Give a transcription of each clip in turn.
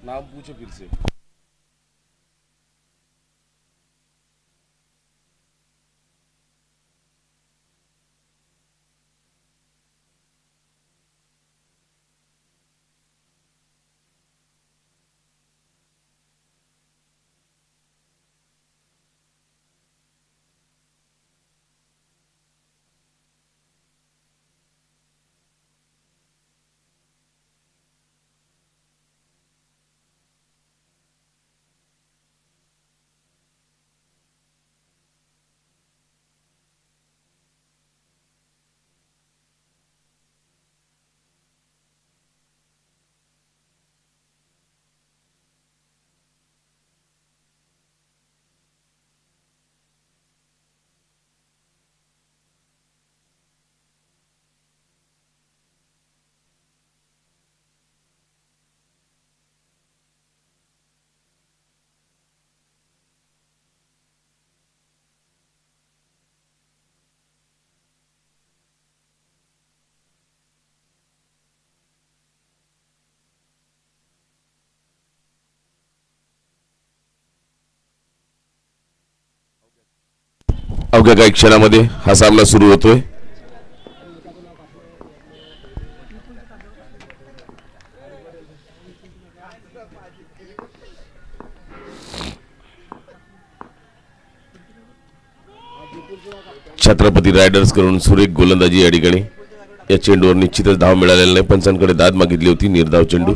नाम पूछो फिर से। अवघ्या काही क्षणामध्ये हा सामना सुरू होतोय। छत्रपती रायडर्स कडून सुरेख गोलंदाजी या ठिकाणी। या चेंडूवर निश्चितच धाव मिळालेला नाही, पंचांकडे दाद मागितली होती। निर्धाव चेंडू।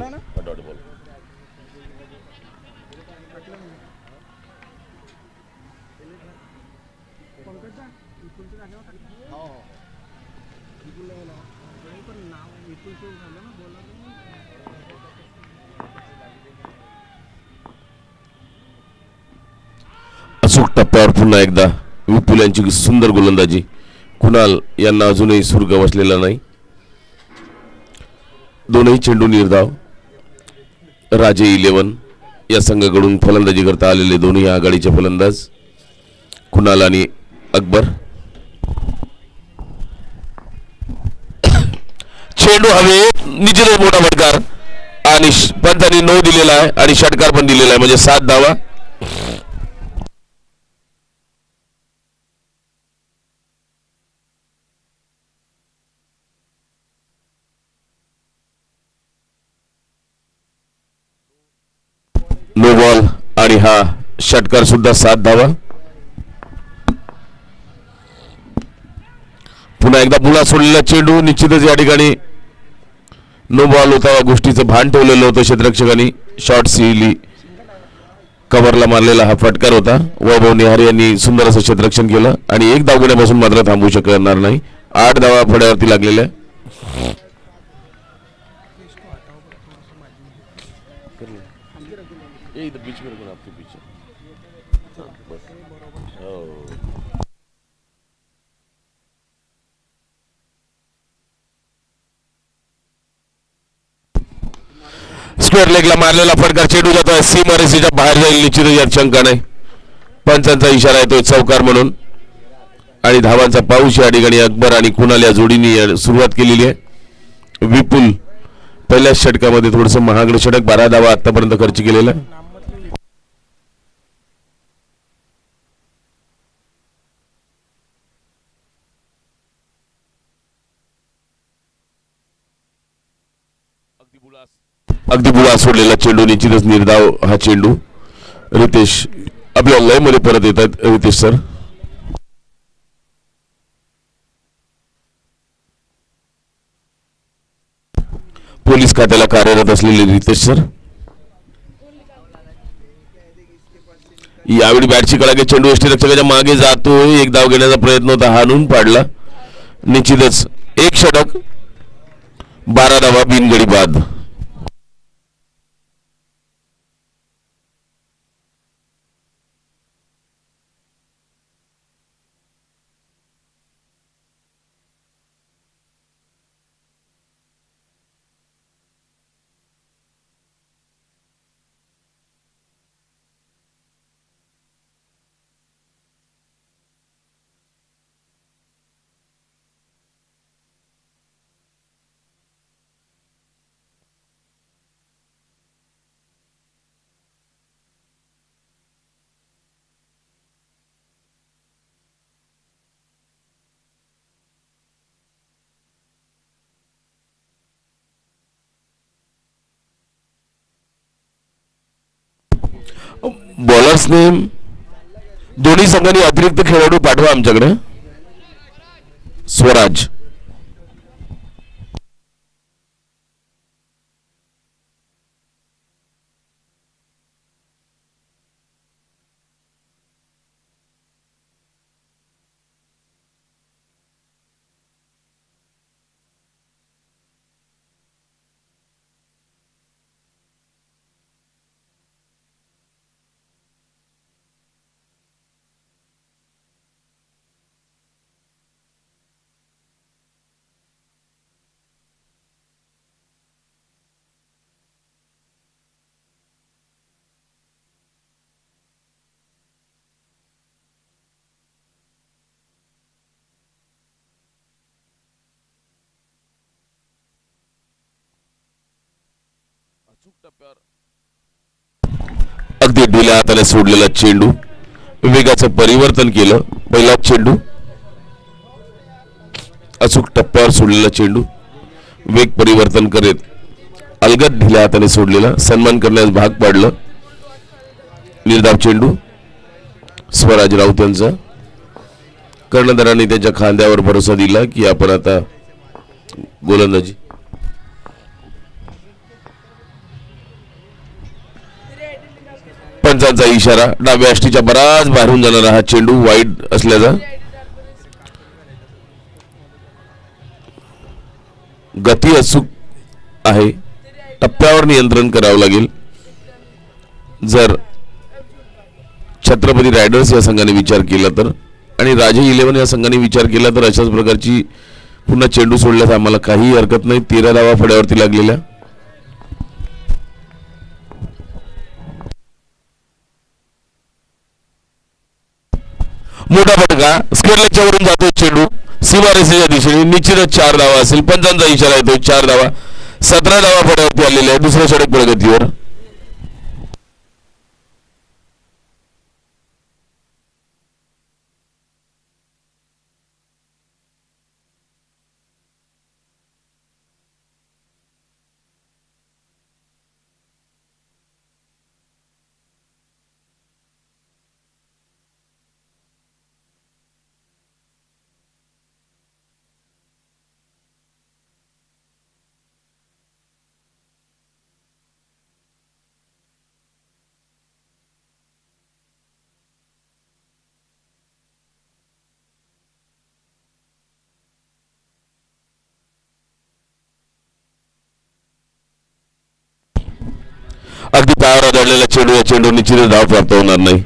अचूक टप्प्यावर पुन्हा एकदा विपुल यांची सुंदर गोलंदाजी। कुणाल यांना अजूनही सूर गवसलेला नाही। दोनही चेंडू निर्धाव। राजे 11 या संघाकडून फलंदाजी करता आलेले दोन्ही आघाडीचे फलंदाज कुणाल आणि अकबर। चेंडू हवे, निश्चितच मोठा फटकार आणि पंचांनी 9 दिलेला आहे आणि षटकार पण दिलेला आहे, म्हणजे 7 धावा। नो बॉल आणि हा षटकार सुद्धा 7 धावा। पुन्हा एकदा मुला सोडलेला चेंडू, निश्चितच या ठिकाणी नो बॉल होता। गोष्टीचं भान ठेवलेलं होतं क्षेत्ररक्षकांनी। शॉर्ट सिली कव्हरला मारलेला हा फटकार होता। वैभव निहारी यांनी सुंदर असं क्षेत्ररक्षण केलं आणि एक धाव घेण्यापासून मात्र थांबू शकणार नाही। 8 धावा फड्यावरती लागलेल्या। स्क्वेअर लेगला मारलेला फटकार चेंडू जातोय सीमारेषेच्या बाहेर जाईल, निश्चित यात शंका नाही। पंचांचा इशारा येतोय चौकार म्हणून आणि धावांचा पाऊस या ठिकाणी अकबर आणि कुणाल या जोडीने सुरुवात केलेली आहे। विपुल पहिल्या षटकामध्ये थोडंसं महागडे षटक 12 धावा आतापर्यंत खर्च केलेला। अगदी बुला सोडलेला चेंडू, निश्चितच निर्धाव हा चेंडू। रितेश आपल्या लय मध्ये परत येत आहेत। रितेश सर, पोलीस खात्याला कार्यरत असलेले रितेश सर यावेळी बॅटची कडाके चेंडू यष्टीरक्षकाच्या मागे जातो। एक धाव घेण्याचा प्रयत्न होता, हाणून पाडला। निश्चितच एक षटक 12 धावा बिनगडी बाद। असणे. दोन्ही संघांनी अतिरिक्त खेळाडू पाठवा आमच्याकडे. स्वराज अगदी ढिल्या हाताने सोडलेला चेंडू, वेगाचं परिवर्तन केलं. पहिला चेंडू अचूक टप्प्यावर सोडलेला चेंडू, वेग परिवर्तन करीत अलगद ढिल्या हाताने सोडलेला, सन्मान करण्यास भाग पाडलं. निर्धाव चेंडू स्वराज राऊत यांचा. कर्णधारांनी त्याच्या खांद्यावर भरोसा दिला की आपण आता गोलंदाजी. पंचांचा इशारा, डाव्या अष्टीच्या बराच बाहेरून जाणारा हा चेंडू वाईड असल्याचा. गती अचूक आहे, टप्प्यावर नियंत्रण करावं लागेल. जर छत्रपती रायडर्स या संघाने विचार केला तर आणि राजे 11 या संघाने विचार केला तर अशाच प्रकारची पुन्हा चेंडू सोडल्यास आम्हाला काही हरकत नाही. 13 धावा फड्यावरती लागलेल्या. मोठा फटका, स्क्वेअर लेगच्या वरून जातो चेंडू सीमारेषेच्या दिशेने. निश्चितच 4 धावा असेल. पंचांचा इशारा येतो 4 धावा. 17 धावा फड्यावरती आलेल्या आहे दुसऱ्या षटक प्रगतीवर. अगदी पायावर आदळलेला चेंडू, या चेंडू निश्चित धाव प्राप्त होणार नाही.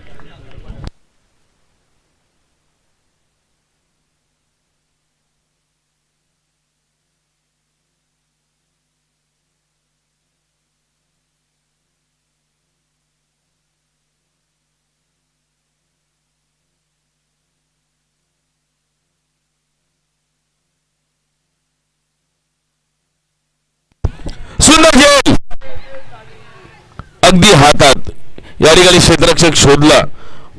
सुंदर खेळ, अगदी हातात. या ठिकाणी क्षेत्ररक्षक शोधला.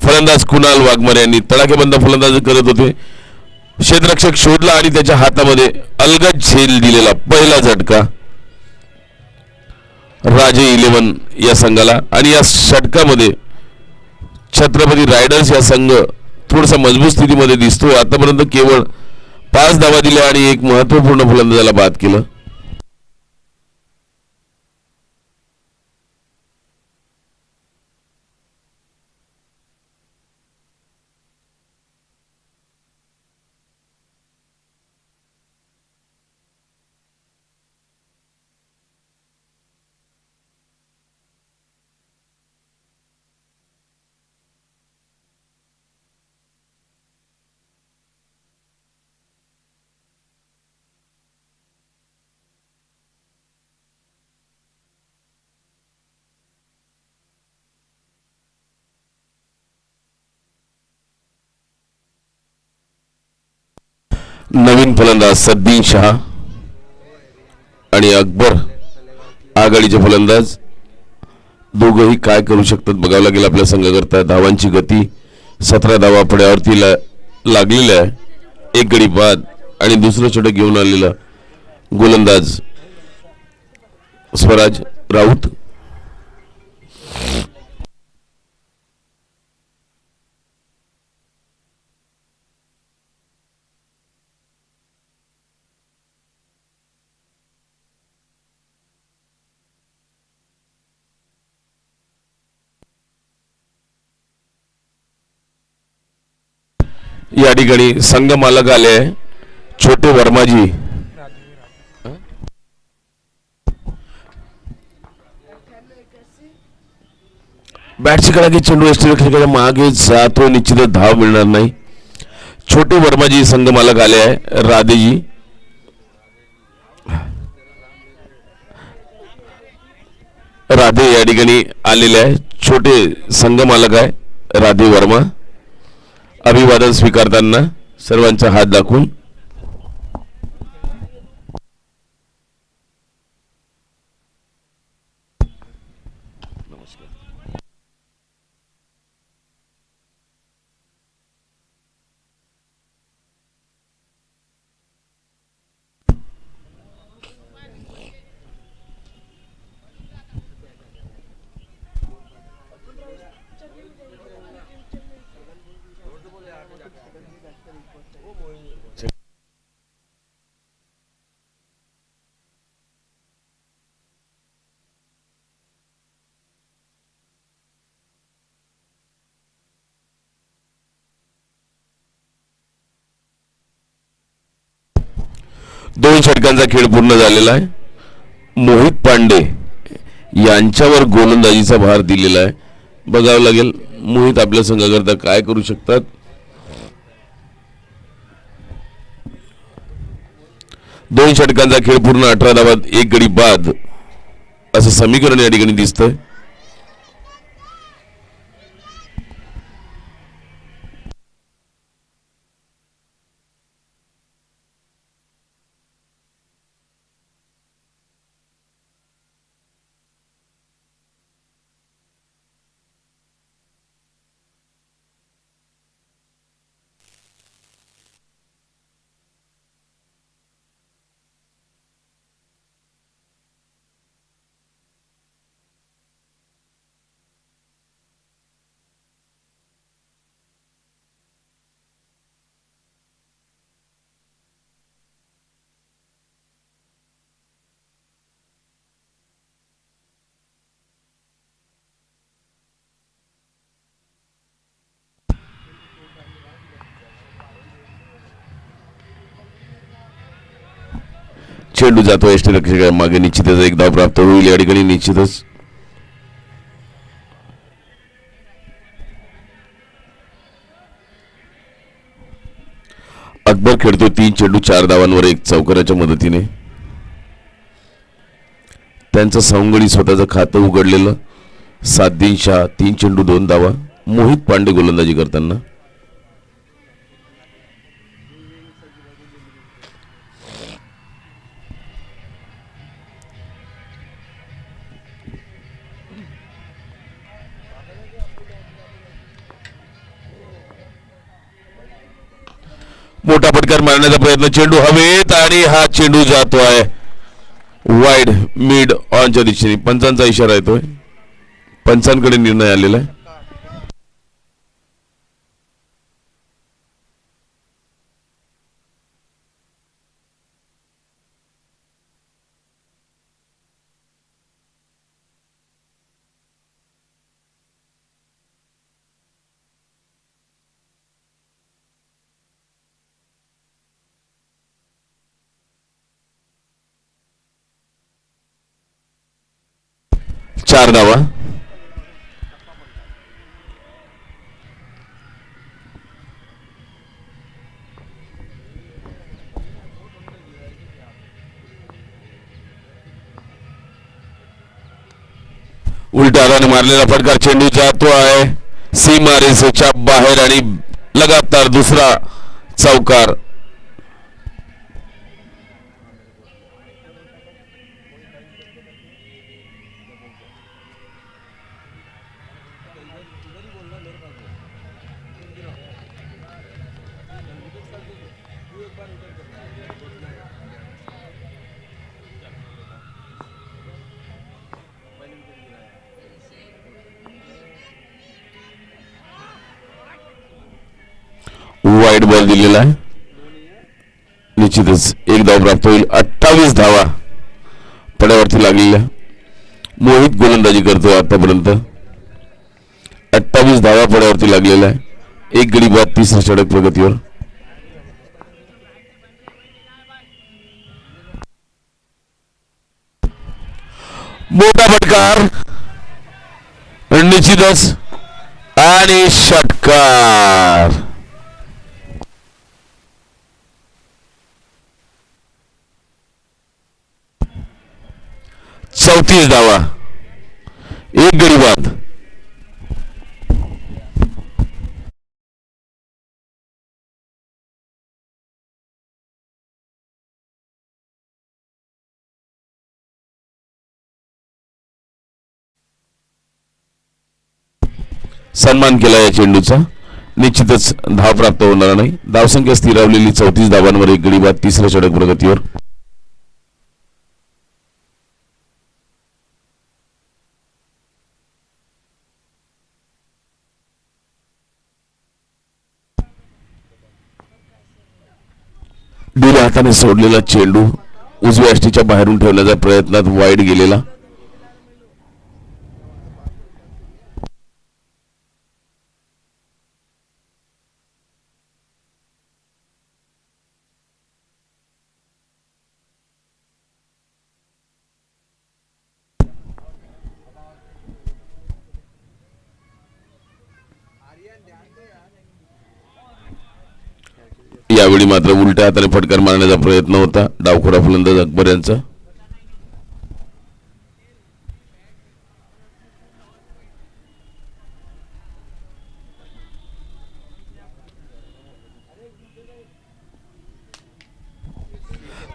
फलंदाज कुणाल वाघमारे यांनी तडाखेबंद फलंदाजी करत होते. क्षेत्ररक्षक शोधला आणि त्याच्या हातामध्ये अलगद झेल दिलेला पहिला झटका राजे 11 या संघाला. आणि या षटकामध्ये छत्रपती रायडर्स या संघ थोडासा मजबूत स्थितीमध्ये दिसतो. आतापर्यंत केवळ 5 धावा दिल्या आणि एक महत्त्वपूर्ण फलंदाजाला बाद केलं. नवीन फलंदाज सद्दीन शहा आणि अकबर आघाडीचे फलंदाज. दोघंही काय करू शकतात बघावं लागेल आपल्या संघाकरता. धावांची गती 17 धावा फड्यावरती लागलेल्या आहे. एक गडी बाद आणि दुसरं षटक घेऊन आलेला गोलंदाज स्वराज राऊत. या ठिकाणी संघ मालक आले आहे छोटे वर्माजी. बॅटची कडाकी चेंडू यष्टीरक्षकाच्या मागे जातो, निश्चितच धाव मिळणार नाही. छोटे वर्माजी संघ मालक आले आहे. राधेजी राधे या ठिकाणी आलेले आहे. छोटे संघ मालक आहे राधे वर्मा. अभिवादन स्वीकारताना सर्वांचा हात दाखवून दोन षटकांचा खेळ पूर्ण झालेला आहे. मोहित पांडे यांच्यावर गोलंदाजीचा भार दिलेला आहे. बघावं लागेल मोहित आपल्या संघाकरता काय करू शकतात. दोन षटकांचा खेळ पूर्ण 18 धावात 1 गडी बाद असं समीकरण या ठिकाणी दिसतंय. चेंडू जातो यष्टीरक्षकाच्या मागे, निश्चितच एक धाव प्राप्त होईल या ठिकाणी. निश्चितच अकबर खेळतो 3 चेंडू 4 धावांवर 1 चौकाराच्या मदतीने. त्यांचं सवंगडी स्वतःचं खातं उघडलेलं. सातदीन शाह 3 चेंडू 2 धावा. मोहित पांडे गोलंदाजी करताना. मोठा फटकार मारण्याचा प्रयत्न, चेंडू हवेत आणि हा चेंडू जातो आहे वाईड मिड ऑनच्या दिशेने. पंचांचा इशारा येतोय. पंचांकडे निर्णय आलेला आहे. चार धावा. उलट्या हाताने मारलेला फटकार, चेंडू जातो आहे सीमा रेषेच्या बाहेर आणि लगातार दुसरा चौकार. वाईड बॉल दिलेला आहे. निश्चितच एक धाव प्राप्त होईल. 28 धावा पड्यावरती लागलेल्या. मोहित गोलंदाजी करतो आतापर्यंत. 28 धावा पड्यावरती लागलेला आहे. एक गडी बाद तिसऱ्या षटक प्रगतीवर. मोठा फटकार निश्चितच आणि षटकार. चौतीस धावा, एक गडी बाद. सन्मान केला या चेंडूचा. निश्चितच धाव प्राप्त होणार नाही. धावसंख्या स्थिरावलेली 34 धावांवर एक गडी बाद तिसऱ्या षटक प्रगतीवर. डील्या हाताने सोडलेला चेंडू उजव्या यष्टीच्या बाहेरून ठेवण्याच्या प्रयत्नात वाईड गेलेला. यावेळी मात्र उलट्या हाताने फटकार मारण्याचा प्रयत्न होता डावखोडा फलंदाज अकबर यांचा.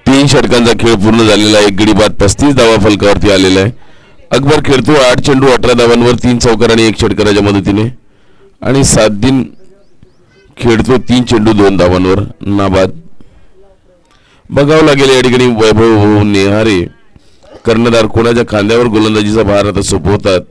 तीन षटकांचा खेळ पूर्ण झालेला. एक गडी बाद 35 धावा फलकावरती आलेला आहे. अकबर खेळतो 8 चेंडू 18 धावांवर 3 चौकार आणि 1 षटकाराच्या मदतीने. आणि साद्दीन खेळतो 3 चेंडू 2 धावांवर नाबाद. बघावं लागेल या ठिकाणी वैभव नेहारे कर्णधार कोणाच्या खांद्यावर गोलंदाजीचा भार आता सोपवतात.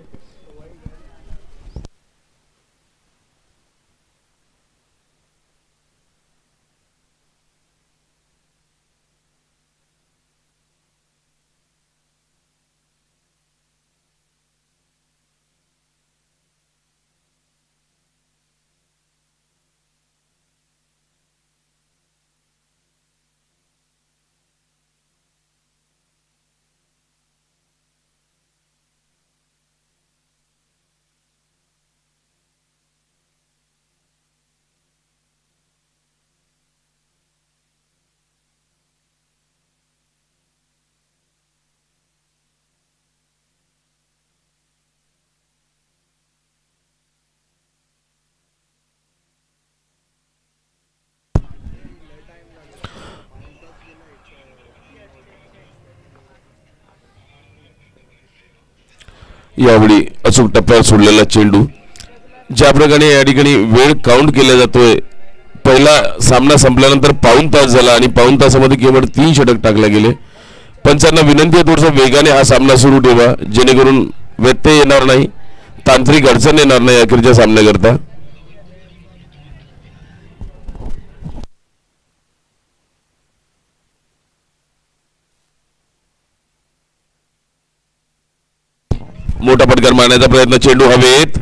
यावेळी अचूक टप्प्यावर सोडलेला चेंडू. ज्या प्रकारे या ठिकाणी वेळ काउंट केला जातोय. पहिला सामना संपल्यानंतर पाऊण तास झाला आणि पाऊण तासामध्ये केवळ 3 षटक टाकले गेले. पंचांना विनंती आहे थोडंसं वेगाने हा सामना सुरू ठेवा जेणेकरून व्यत्यय येणार नाही, तांत्रिक अडचण येणार नाही अखेरच्या सामन्याकरता. मोठा फटकार मारण्याचा प्रयत्न, चेंडू हवेत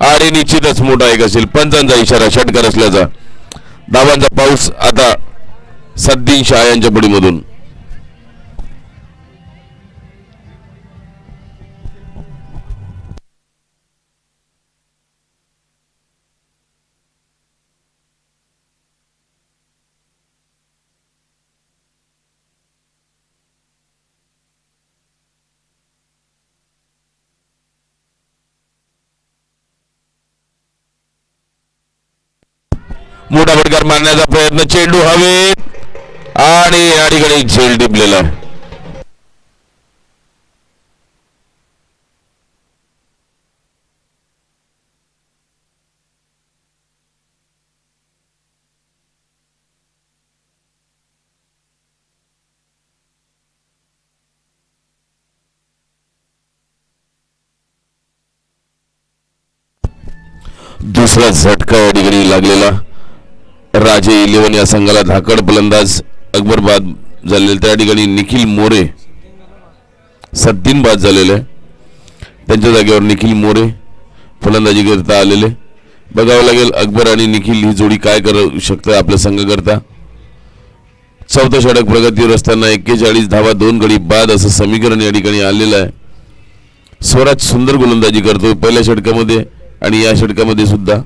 आणि निश्चितच मोठा एक असेल. पंचांचा इशारा षटकार असल्याचा. धावांचा पाऊस आता सद्दीन शाह यांच्या बडीमधून. मोठा फटकार मारण्याचा प्रयत्न, चेंडू हवेत आणि या ठिकाणी झेल टिपलेला. दुसरा झटका या ठिकाणी लागलेला. राजे 11 या संघाला धाकड फलंदाज अकबर बाद झालेले. त्या ठिकाणी निखिल मोरे सद्दीन बाद झालेले. त्यांच्या जागेवर निखिल मोरे फलंदाजी करता आलेले. बघावं लागेल अकबर आणि निखिल ही जोडी काय करू शकतं आपल्या संघाकरता. चौथं षटक प्रगतीवर असताना 41 धावा 2 गडी बाद असं समीकरण या ठिकाणी आलेलं आहे. स्वराज सुंदर गोलंदाजी करतोय पहिल्या षटकामध्ये आणि या षटकामध्ये सुद्धा.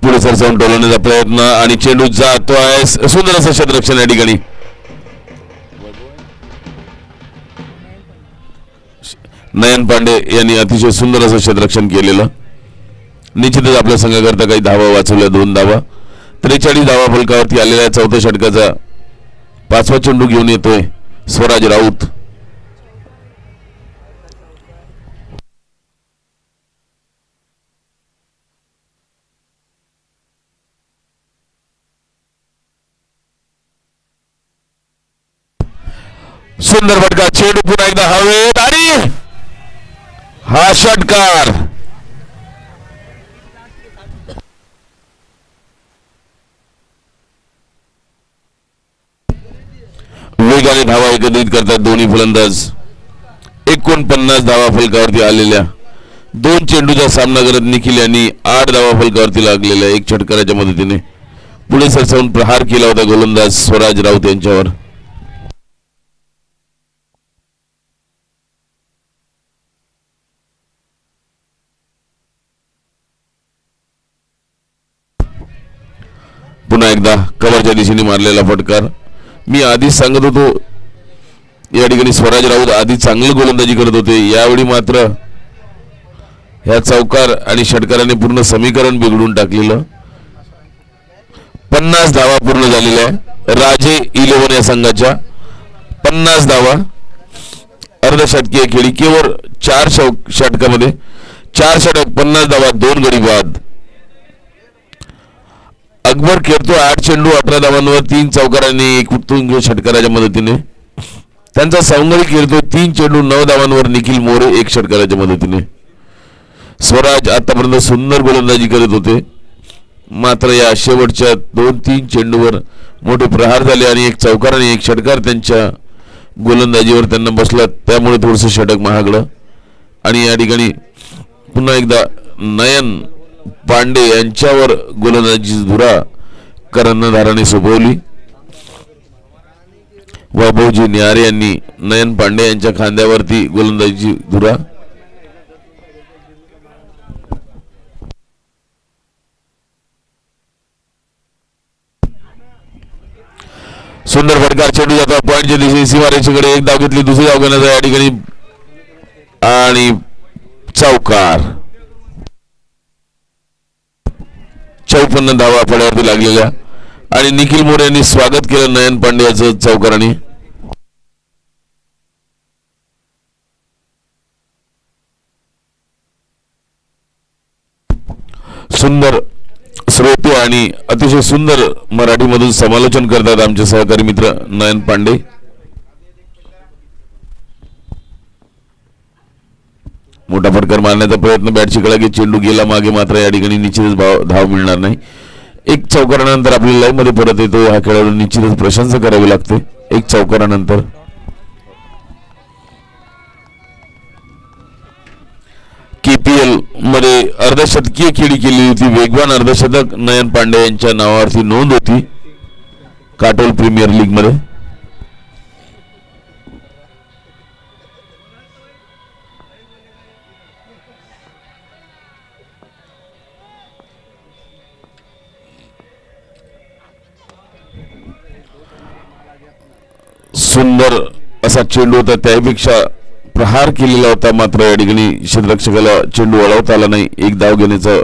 पुढे सरसावून टोलवण्याचा प्रयत्न आणि चेंडू जातो आहे. सुंदर असं क्षेत्ररक्षण या ठिकाणी. नयन पांडे यांनी अतिशय सुंदर असं क्षेत्ररक्षण केलेलं. निश्चितच आपल्या संघाकरता काही धावा वाचवल्या 2 धावा. 43 धावा फलकावरती आलेल्या चौथ्या षटकाचा 5वा चेंडू घेऊन येतोय स्वराज राऊत. सुंदर फटका चेंडू पुन्हा एकदा हवेत आणि हा षटकार. वेगाने धावा एकत्रित करतात दोन्ही फलंदाज. 49 धावा फलकावरती आलेल्या 2 चेंडूचा सामना करत निखिल यांनी 8 धावा फलकावरती लागलेल्या 1 षटकाराच्या मदतीने पुढे सरसावून प्रहार केला होता गोलंदाज स्वराज राऊत यांच्यावर. पुन्हा एकदा कव्हरच्या दिशेने मारलेला फटकार. मी आधीच सांगत होतो या ठिकाणी स्वराज राऊत आधी चांगली गोलंदाजी करत होते. यावेळी मात्र ह्या चौकार आणि षटकाराने पूर्ण समीकरण बिघडून टाकलेलं. 50 धावा पूर्ण झालेल्या राजे 11 या संघाच्या. 50 धावा अर्धशतकीय खेळी केवळ 4 षटकामध्ये 4 षटक 50 धावा 2 गडी बाद. अकबर खेळतो 8 चेंडू 18 धावांवर 3 चौकार आणि 1 उत्तुंग षटकाराच्या मदतीने. त्यांचा सौंदर्य खेळतो 3 चेंडू 9 धावांवर निखिल मोरे 1 षटकाराच्या मदतीने. स्वराज आतापर्यंत सुंदर गोलंदाजी करत होते मात्र या शेवटच्या 2-3 चेंडूवर मोठे प्रहार झाले आणि 1 चौकार आणि 1 षटकार त्यांच्या गोलंदाजीवर त्यांना बसला. त्यामुळे थोडंसं षटक महागडं आणि या ठिकाणी पुन्हा एकदा नयन पांडे यांच्यावर गोलंदाजीची धुरा कर्णधाराने सोपवली. वैभवजी न्यारे यांनी नयन पांडे यांच्या खांद्यावरती गोलंदाजीची धुरा. सुंदर फटकार चेंडू जातो पॉइंटच्या दिशेने सीमारेषेकडे. 1 धाव घेतली दुसरी धाव घेण्याचा या ठिकाणी आणि चौकार. 54 धावा फळ्यावरती लागलेल्या आणि निखिल मोरे यांनी स्वागत केलं नयन पांडे याचं चौकाराने. सुंदर श्रोते आणि अतिशय सुंदर मराठीमधून समालोचन करतात आमचे सहकारी मित्र नयन पांडे. मोठा फटकार मारण्याचा प्रयत्न बॅटची कळा चेंडू गेला मागे मात्र या ठिकाणी निश्चितच धाव मिळणार नाही. 1 चौकारानंतर आपल्या लाईव्ह मध्ये परत येतो. हा खेळाडू निश्चितच प्रशंसा करावी लागते 1 चौकारानंतर. KPL मध्ये अर्धशतकीय खेळी केली होती. वेगवान अर्धशतक नयन पांडे यांच्या नावावरती नोंद होती काटोल प्रीमियर लीग मध्ये. सुंदर असा चेंडू होता त्यापेक्षा प्रहार केलेला होता मात्र या ठिकाणी क्षेत्ररक्षकाला चेंडू वळवता आला नाही. 1 धाव घेण्याचा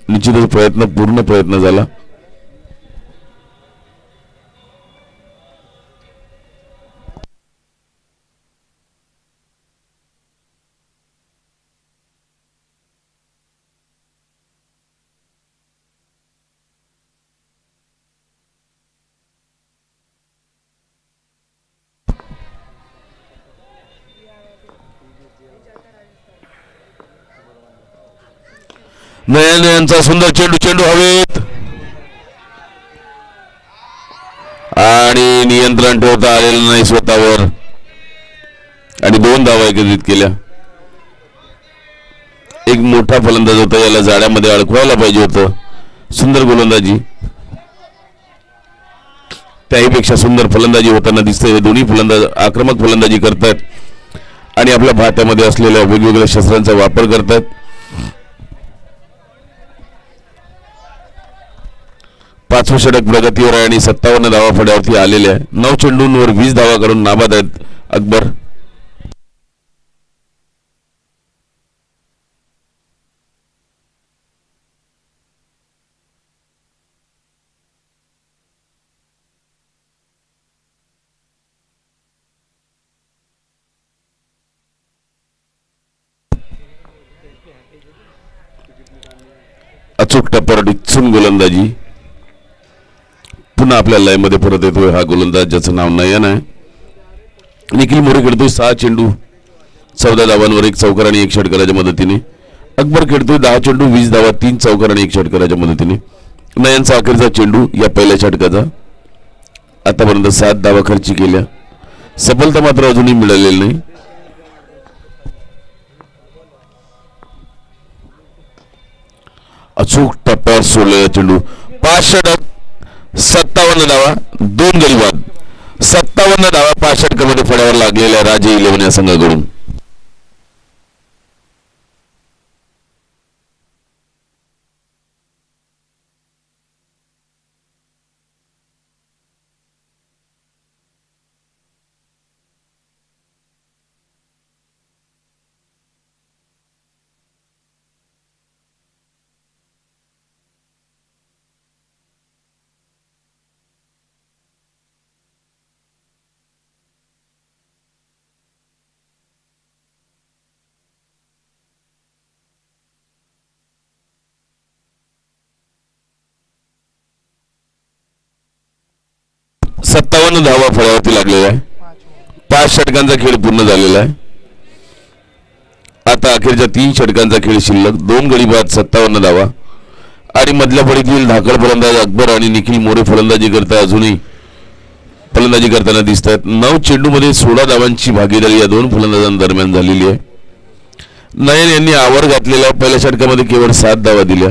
निश्चितच पूर्ण प्रयत्न झाला. नयन यांचा सुंदर चेंडू, चेंडू हवेत आणि नियंत्रण ठेवता आलेलं नाही स्वतःवर आणि 2 धावा एकत्रित केल्या. एक मोठा फलंदाज होता, याला जाळ्यामध्ये अडकवायला पाहिजे होतं. सुंदर गोलंदाजी, त्याहीपेक्षा सुंदर फलंदाजी होताना दिसतंय. हे दोन्ही फलंदाज आक्रमक फलंदाजी करतात आणि आपल्या भात्यामध्ये असलेल्या वेगवेगळ्या शस्त्रांचा वापर करतात. पाचवं षटक प्रगतीवर आहे आणि 57 धावा फड्यावरती आलेले आहे. 9 चेंडूंवर 20 धावा करून नाबाद आहेत अकबर. अचूक टप्प्यावर इच्छून गोलंदाजी. पुन्हा आपल्या लयमध्ये परत येतोय हा गोलंदाज ज्याचं नाव नयन आहे. निखिल मोरे खेळतोय 6 चेंडू 14 धावांवर 1 चौकार आणि 1 षटकाराच्या मदतीने. अकबर खेळतोय 10 चेंडू 20 धावा 3 चौकार आणि 1 षटकाराच्या मदतीने. नयनचा अखेरचा चेंडू या पहिल्या षटकाचा. आतापर्यंत 7 धावा खर्ची केल्या, सफलता मात्र अजूनही मिळालेली नाही. अचूक टप्प्यावर सोडलेला चेंडू. 5 षटक 57 धावा 2 गडी बाद. 57 धावा 5 षटकामध्ये फळ्यावर लागलेल्या राजे 11 या संघाकडून. सत्तावन्न धावा फळ्यावरती लागलेला आहे. 5 षटकांचा खेळ पूर्ण झालेला आहे. आता अखेरच्या 3 षटकांचा खेळ शिल्लक. 2 गडी बाद 57 धावा आणि मधल्या फळीतील धाकड फलंदाज अकबर आणि निखिल मोरे फलंदाजी करताना दिसत आहेत. 9 चेंडूमध्ये 16 धावांची भागीदारी या 2 फलंदाजांदरम्यान झालेली आहे. नयन यांनी आवर घातलेल्या पहिल्या षटकामध्ये केवळ 7 धावा दिल्या.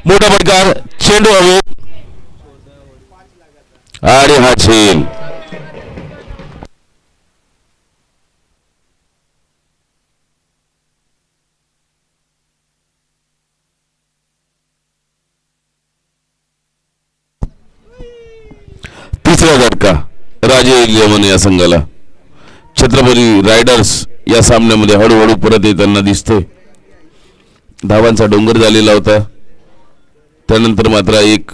मोठा फटकार, चेंडू हवेत आणि हा झेल. तिसरा झटका राजे 11 या संघाला. छत्रपती रायडर्स या सामन्यामध्ये हळूहळू परत येताना दिसते. धावांचा डोंगर झालेला होता. त्यानंतर मात्र एक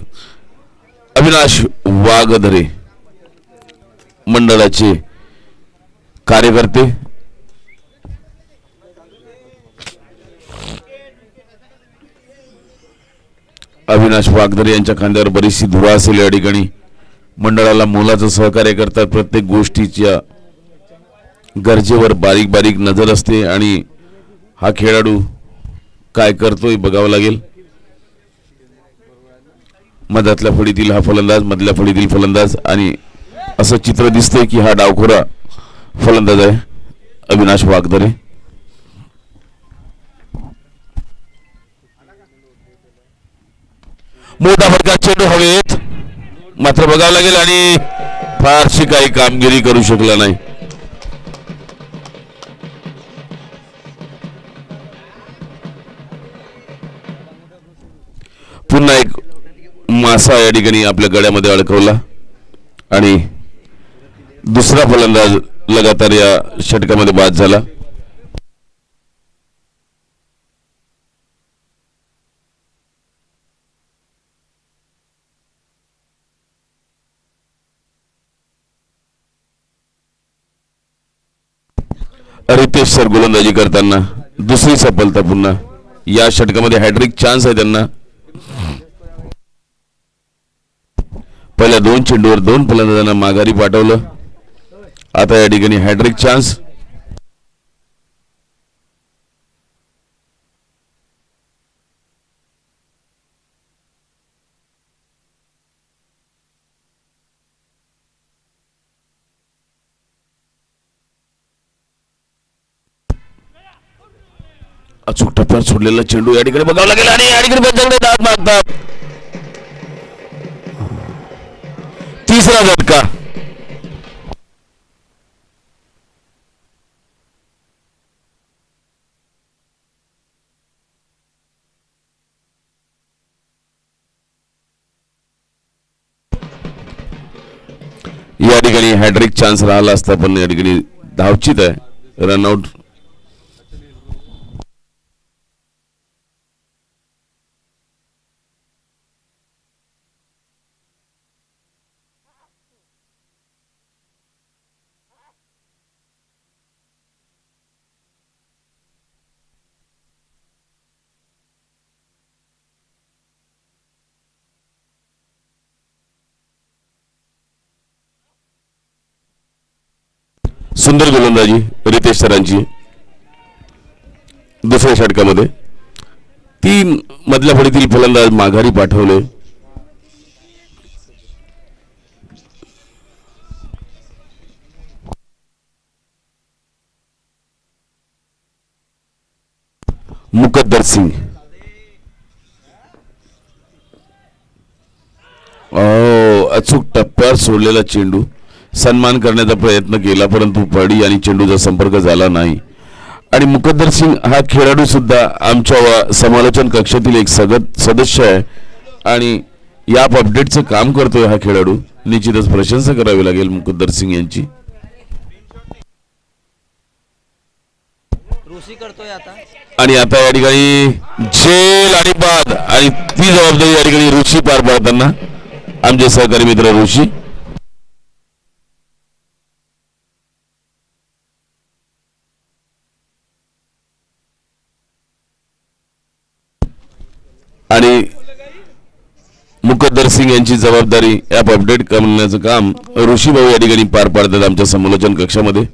अविनाश वाघधरे मंडळाचे कार्यकर्ते अविनाश वाघधरे यांच्या खांद्यावर बरीचशी धुरा असेल. या ठिकाणी मंडळाला मोलाचं सहकार्य करतात. प्रत्येक गोष्टीच्या गरजेवर बारीक बारीक नजर असते आणि हा खेळाडू काय करतोय बघावं लागेल. मधातल्या फळीतील हा फलंदाज, मधल्या फळीतील फलंदाज, आणि असं चित्र दिसतंय की हा डावखोरा फलंदाज आहे अविनाश वाघदरे. मोठा फटका, चेंडू हवेत, मात्र बघावं लागेल आणि फारशी काही कामगिरी करू शकला नाही. पुन्हा एक मासा या ठिकाणी आपल्या गड्यामध्ये अडकवला आणि दुसरा फलंदाज लगातार या षटकामध्ये बाद झाला. रितेश सर गोलंदाजी करताना दुसरी सफलता पुन्हा या षटकामध्ये. हॅट्रिक चान्स आहे त्यांना. पहिल्या 2 चेंडूवर 2 फलंदाजांना माघारी पाठवलं. आता या ठिकाणी हॅट्रिक चान्स. अचूक टप्प्यावर सोडलेला चेंडू या ठिकाणी बघावं लागेल आणि या ठिकाणी पंचांकडे दाद मागतात. तिसरा झटका. या ठिकाणी हॅट्रिक चान्स राहिला असता पण या ठिकाणी धावचित आहे, रनआउट. सुंदर गोलंदाजी रितेश सरांची दुसऱ्या षटकामध्ये. 3 मधल्या फळीतील फलंदाज माघारी पाठवले. मुकद्दर सिंग अचूक टप्प्यावर सोडलेला चेंडू. सन्मान करण्याचा प्रयत्न केला परंतु फळी आणि चेंडूचा संपर्क झाला नाही. आणि मुकद्दर सिंग हा खेळाडू सुद्धा आमच्या समालोचन कक्षातील एक सदस्य आहे आणि या अपडेटचं काम करतोय. हा खेळाडू निश्चितच प्रशंसा करावी लागेल मुकद्दर सिंग यांची. आणि आता या ठिकाणी झेल आणि बाद आणि ती जबाबदारी या ठिकाणी ऋषी पार पाडताना आमचे सहकारी मित्र ऋषी. आणि मुकद्दर सिंग यांची जबाबदारी ॲप अपडेट करण्याचं काम ऋषी भाऊ या ठिकाणी पार पाडतात आमच्या समालोचन कक्षामध्ये.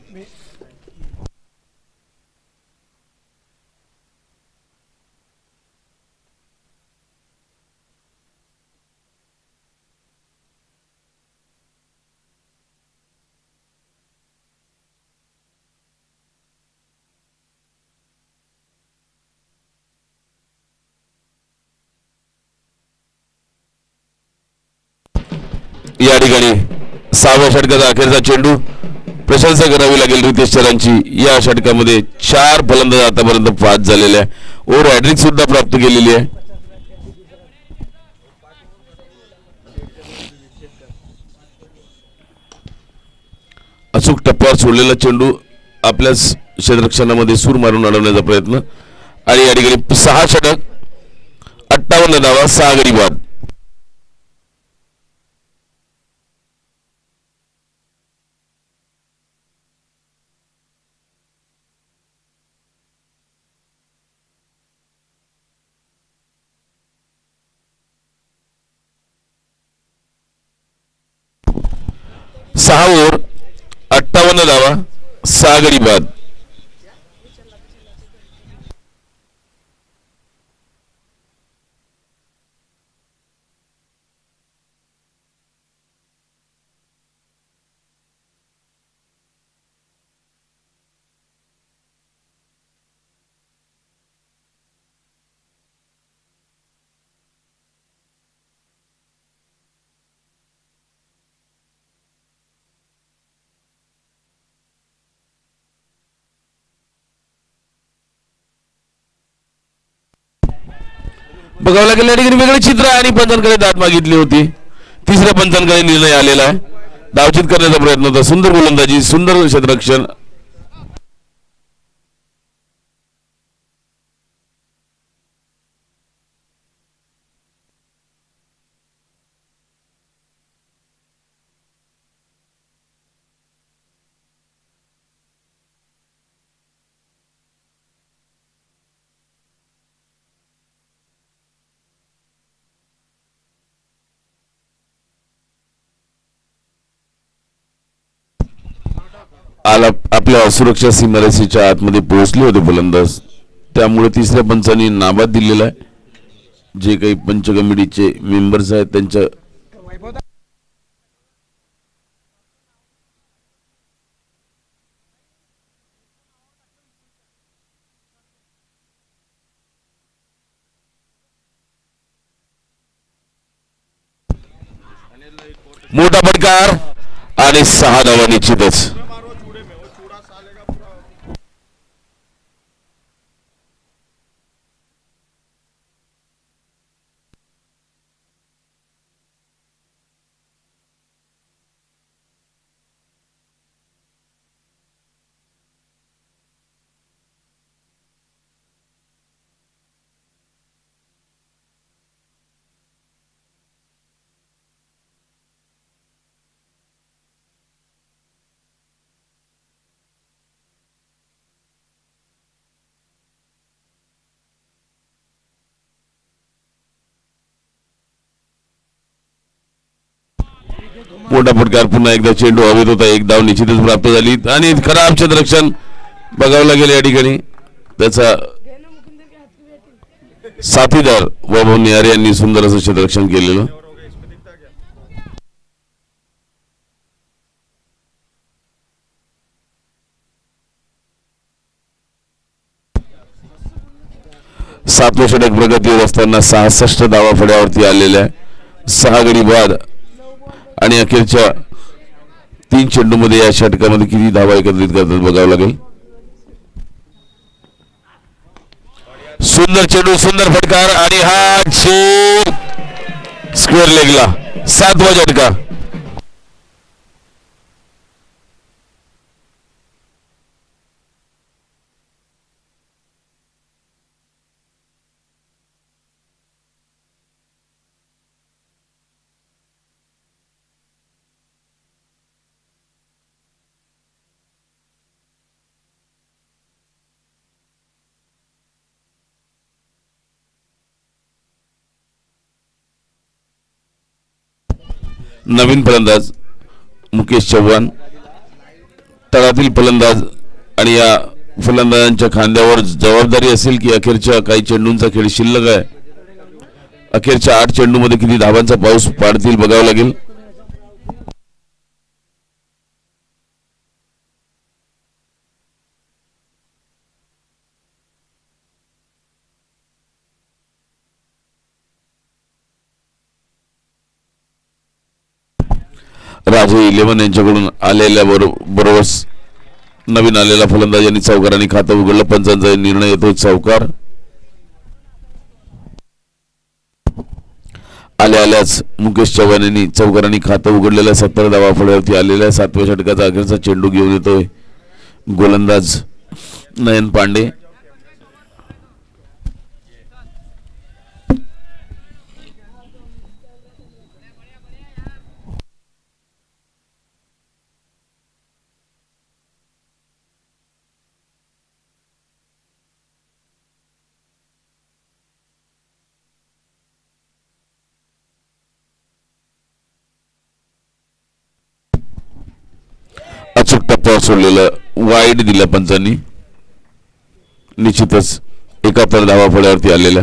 या ठिकाणी 6व्या षटकाचा अखेरचा चेंडू. प्रशंसा करावी लागेल रितेश सरांची. या षटकामध्ये 4 फलंदाज आतापर्यंत बाद झालेले आहे. ओव्हर हॅट्रिक सुद्धा प्राप्त केलेली आहे. अचूक टप्प्यावर सोडलेला चेंडू आपल्या क्षेत्ररक्षणामध्ये सूर मारून अडवण्याचा प्रयत्न. आणि या ठिकाणी 6 षटक 58 धावा 6 गडी बाद. सहा ओव्हर 58 धावा 6 गडी बाद. बघावं लागेल या ठिकाणी वेगळे चित्र आणि पंचांकडे दाद मागितली होती. तिसऱ्या पंचांकडे निर्णय आलेला आहे. धावचित करण्याचा प्रयत्न होता. सुंदर गोलंदाजी, सुंदर क्षेत्ररक्षण. आला आपल्या सुरक्षा सीमारेषेच्या आतमध्ये पोहोचले होते फलंदाज, त्यामुळे तिसऱ्या पंचांनी नाबाद दिलेला आहे. जे काही पंच कमिटीचे मेंबर्स आहेत त्यांच्या मोठा फटकार आणि 6 धावा निश्चितच. मोठा फटकार, पुन्हा एकदा चेंडू हवेत होता. एक धाव निश्चितच प्राप्त झाली आणि खराब क्षेत्ररक्षण बघावं लागेल या ठिकाणी. त्याचा साथीदार वैभव निहारे यांनी सुंदर असं क्षेत्ररक्षण केलेलं. सातवे षटक प्रगतीवर असताना 66 धावा फड्यावरती आलेल्या, 6 गडी बाद आणि अखेरच्या 3 चेंडूमध्ये या षटकामध्ये किती धावा एकत्रित करतात बघावं लागेल. सुंदर चेंडू, सुंदर फटकार आणि हा चेंडू स्क्वेअर लेगला. 7वा झटका. नवीन फलंदाज मुकेश चव्हाण, तळातील फलंदाज, आणि या फलंदाजांच्या खांद्यावर जबाबदारी असेल की अखेरच्या काही चेंडूंचा खेळ शिल्लक आहे. अखेरच्या 8 चेंडूमध्ये किती धावांचा पाऊस पाडतील बघावं लागेल. राजे 11 यांच्याकडून आलेल्या बरोबर नवीन आलेला फलंदाज यांनी चौकारांनी खातं उघडलं. पंचांचा निर्णय येतो चौकार. आल्याच मुकेश चव्हाण यांनी चौकारांनी खातं उघडलेल्या 70 धावा फळ्यावरती आलेल्या 7व्या षटकाचा अखेरचा चेंडू घेऊन येतोय गोलंदाज नयन पांडे. अचूक टप्प्यावर सोडलेलं वाईड दिलं पंचांनी. निश्चितच 71 धावा फळ्यावरती आलेल्या.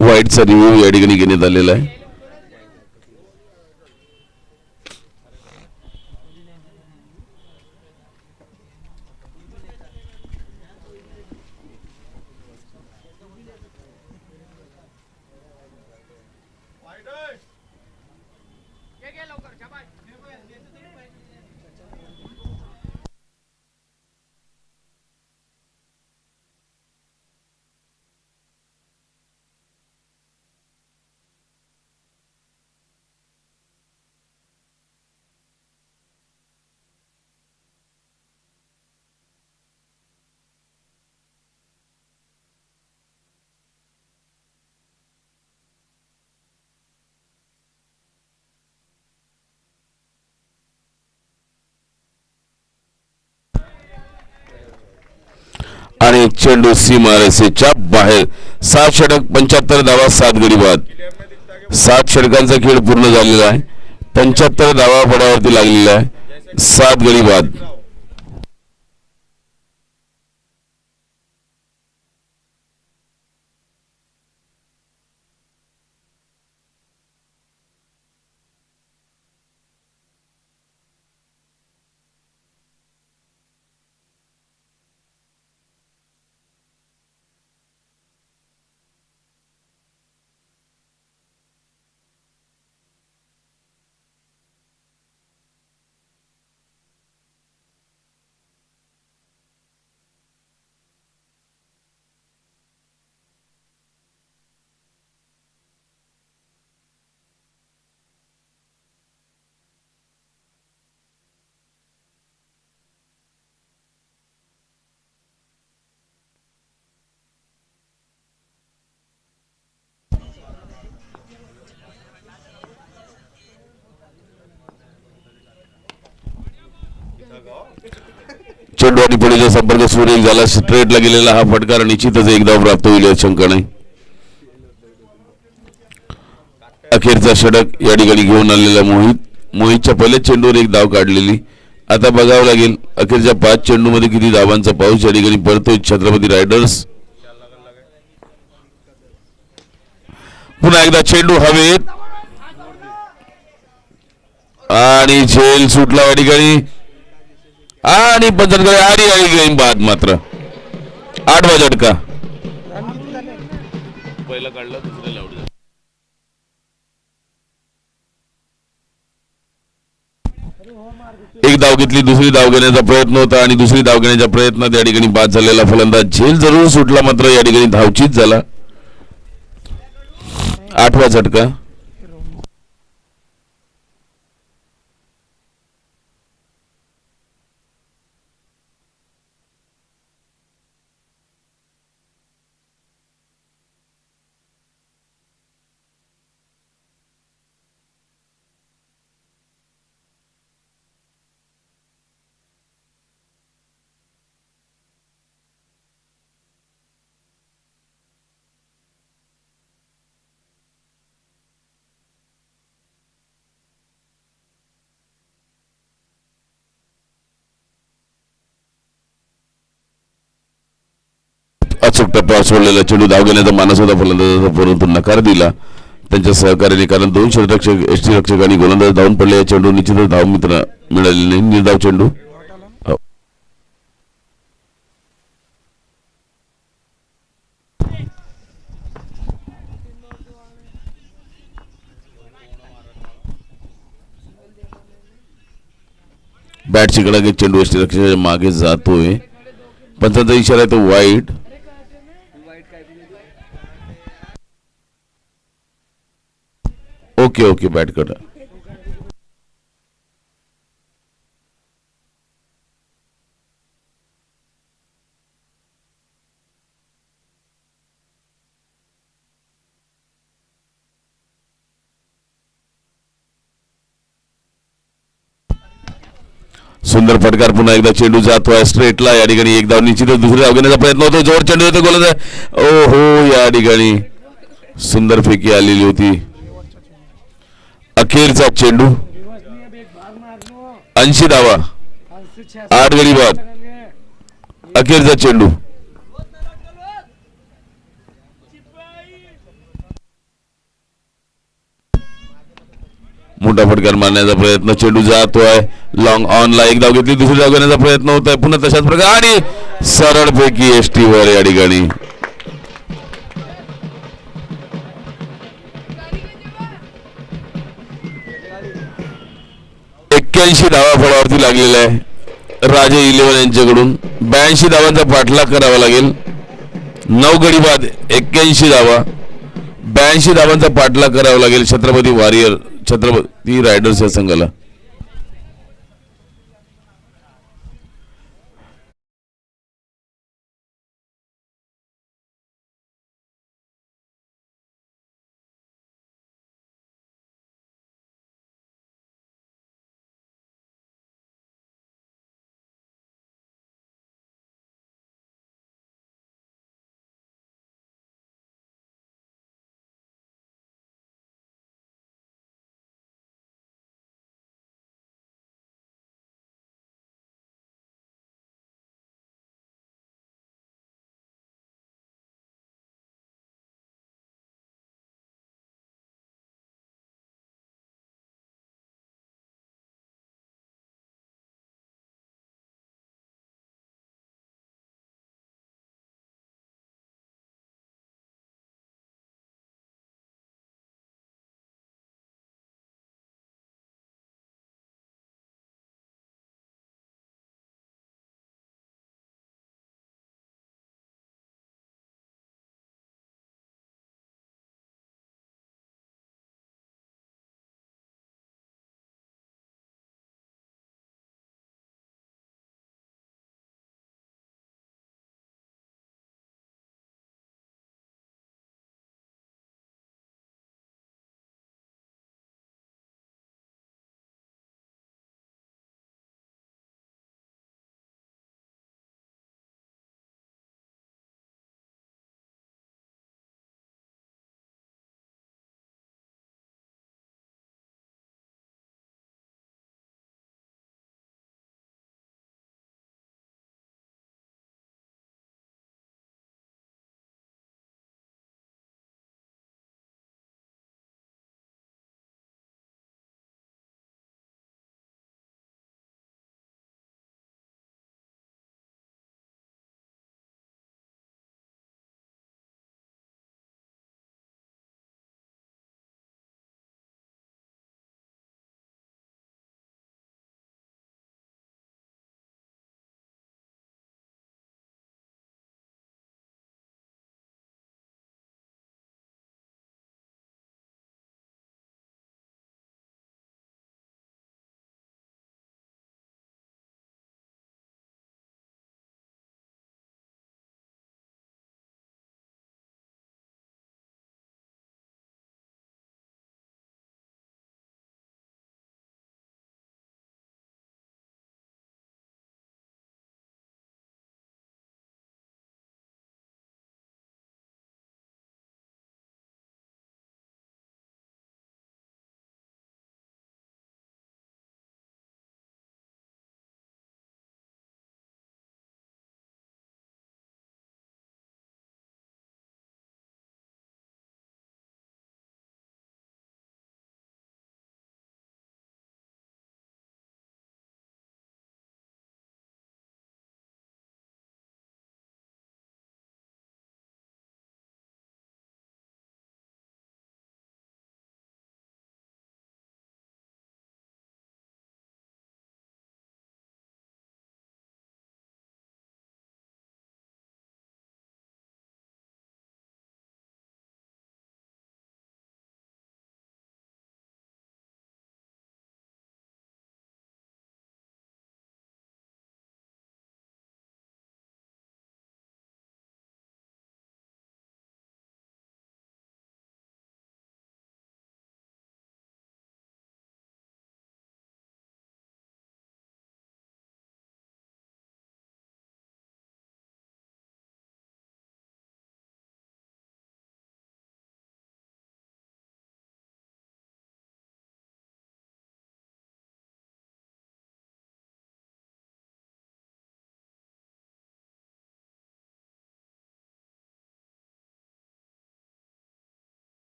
वाईडचा रिव्ह्यू या ठिकाणी घेण्यात आलेला आहे. आणि चेंडू सीमारेषेच्या बाहेर. 7 षटक 75 धावा 7 गडी बाद. 7 षटकांचा खेळ पूर्ण झालेला आहे. 75 धावा फळ्यावरती लागलेला आहे. 7 गडी बाद. चेंडू आणि पुढेचा संपर्क सुरेख झाला. स्ट्रेटला गेलेला हा फटकार निश्चितच एक धाव प्राप्त होईल यात शंका नाही. अखेरचा षटक या ठिकाणी घेऊन आलेला मोहितच्या पहिल्याच चेंडूवर एक धाव काढलेली. आता बघावं लागेल अखेरच्या 5 चेंडूमध्ये किती धावांचा पाऊस या ठिकाणी पडतोय छत्रपती रायडर्स. पुन्हा एकदा चेंडू हवेत आणि झेल सुटला या ठिकाणी आणि पंचांकडे आडी गेम बाद. मात्र 8वा झटका पहिला काढला दुसऱ्याला आउट. एक धाव घेतली. दुसरी धाव घेण्याचा प्रयत्न होता आणि दुसरी धाव घेण्याच्या प्रयत्नात या ठिकाणी बाद झालेला फलंदाज झेल जरूर सुटला मात्र या ठिकाणी धावचीत झाला. 8वा झटका. अचूक टप्प्यावर सोडलेला चेंडू धाव घेण्याचा मानस होता फलंदाजाचा परंतु नकार दिला त्यांच्या सहकार्याने. कारण 2 षटरक्षक एसटी रक्षकांनी गोलंदाज धावून पडले. या चेंडू निश्चितच धाव मित्र मिळालेली नाही. निर्धाव चेंडू. बॅटची कडा चेंडू एसटी रक्षकाच्या मागे जातोय. पंचांचा इशारा आहे तो वाईट. ओके ओके बॅट करा. सुंदर फटकार. पुन्हा एकदा चेंडू जातोय स्ट्रेटला. या ठिकाणी एक धाव निश्चितच दुसरी धाव घेण्याचा प्रयत्न होतो. जोर चेंडू येतो गोलंदाज. ओ हो या ठिकाणी सुंदर फेकी आलेली होती. अखेरचा चेंडू 80 धावा 8 गडी बाद. अखेरचा चेंडू. मोठा फटकार मारण्याचा प्रयत्न. चेंडू जातोय लॉंग ऑनला. एक धाव घेतली. दुसरी धाव घेण्याचा प्रयत्न होत आहे. पुन्हा तशाच प्रकार आणि सरळ पैकी एसटी वर या ठिकाणी. 81 धावा फळावरती लागलेला आहे. राजे 11 यांच्याकडून 82 धावांचा पाठलाग करावा लागेल. 9 गडी बाद 81 धावा 82 धावांचा पाठलाग करावा लागेल छत्रपती रायडर्स या संघाला.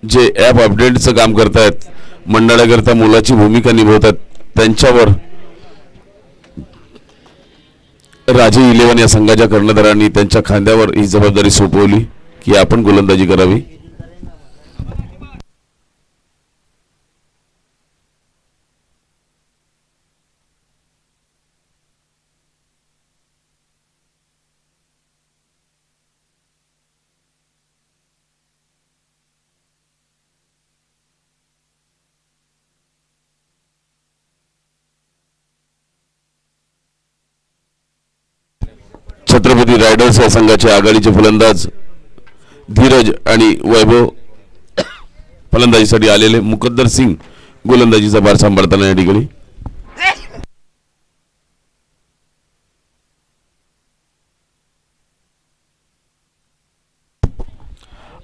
जे ॲप अपडेटचं काम करतायत, मंडळाकरता मोलाची भूमिका निभवतात, त्यांच्यावर राजे 11 या संघाच्या कर्णधारांनी त्यांच्या खांद्यावर ही जबाबदारी सोपवली की आपण गोलंदाजी करावी. छत्रपती रायडर्स या संघाचे आघाडीचे फलंदाज धीरज आणि वैभव फलंदाजीसाठी आलेले. मुकद्दर सिंग गोलंदाजीचा भार सांभाळताना या ठिकाणी.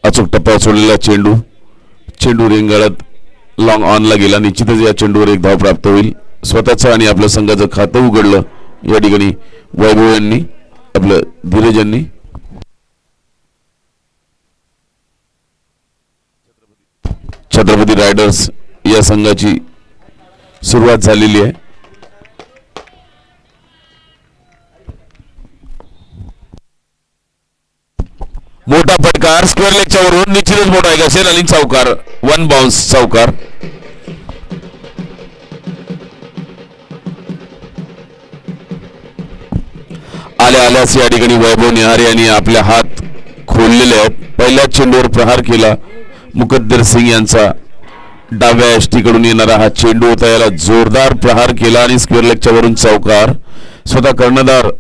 अचूक टप्प्यावर सोडलेला चेंडू रेंगाळत लॉंग ऑनला गेला. निश्चितच या चेंडूवर एक धाव प्राप्त होईल. स्वतःचं आणि आपल्या संघाचं खातं उघडलं या ठिकाणी वैभव यांनी, आपलं धीरज यांनी. छत्रपती रायडर्स या संघाची सुरुवात झालेली आहे. मोठा फटकार स्क्वेअर लेगच्या वरून, निश्चितच मोठा आहे. असेल आणि चौकार, 1 बाउन्स चौकार. आल्यास या ठिकाणी वैभव निहारे यांनी आपले हात खोललेले आहेत. पहिल्या चेंडूवर प्रहार केला मुकद्दर सिंग यांचा. डाव्या यष्टीकडून येणारा हा चेंडू होता, याला जोरदार प्रहार केला आणि स्क्वेअर लेगच्या वरून चौकार. स्वतः कर्णधार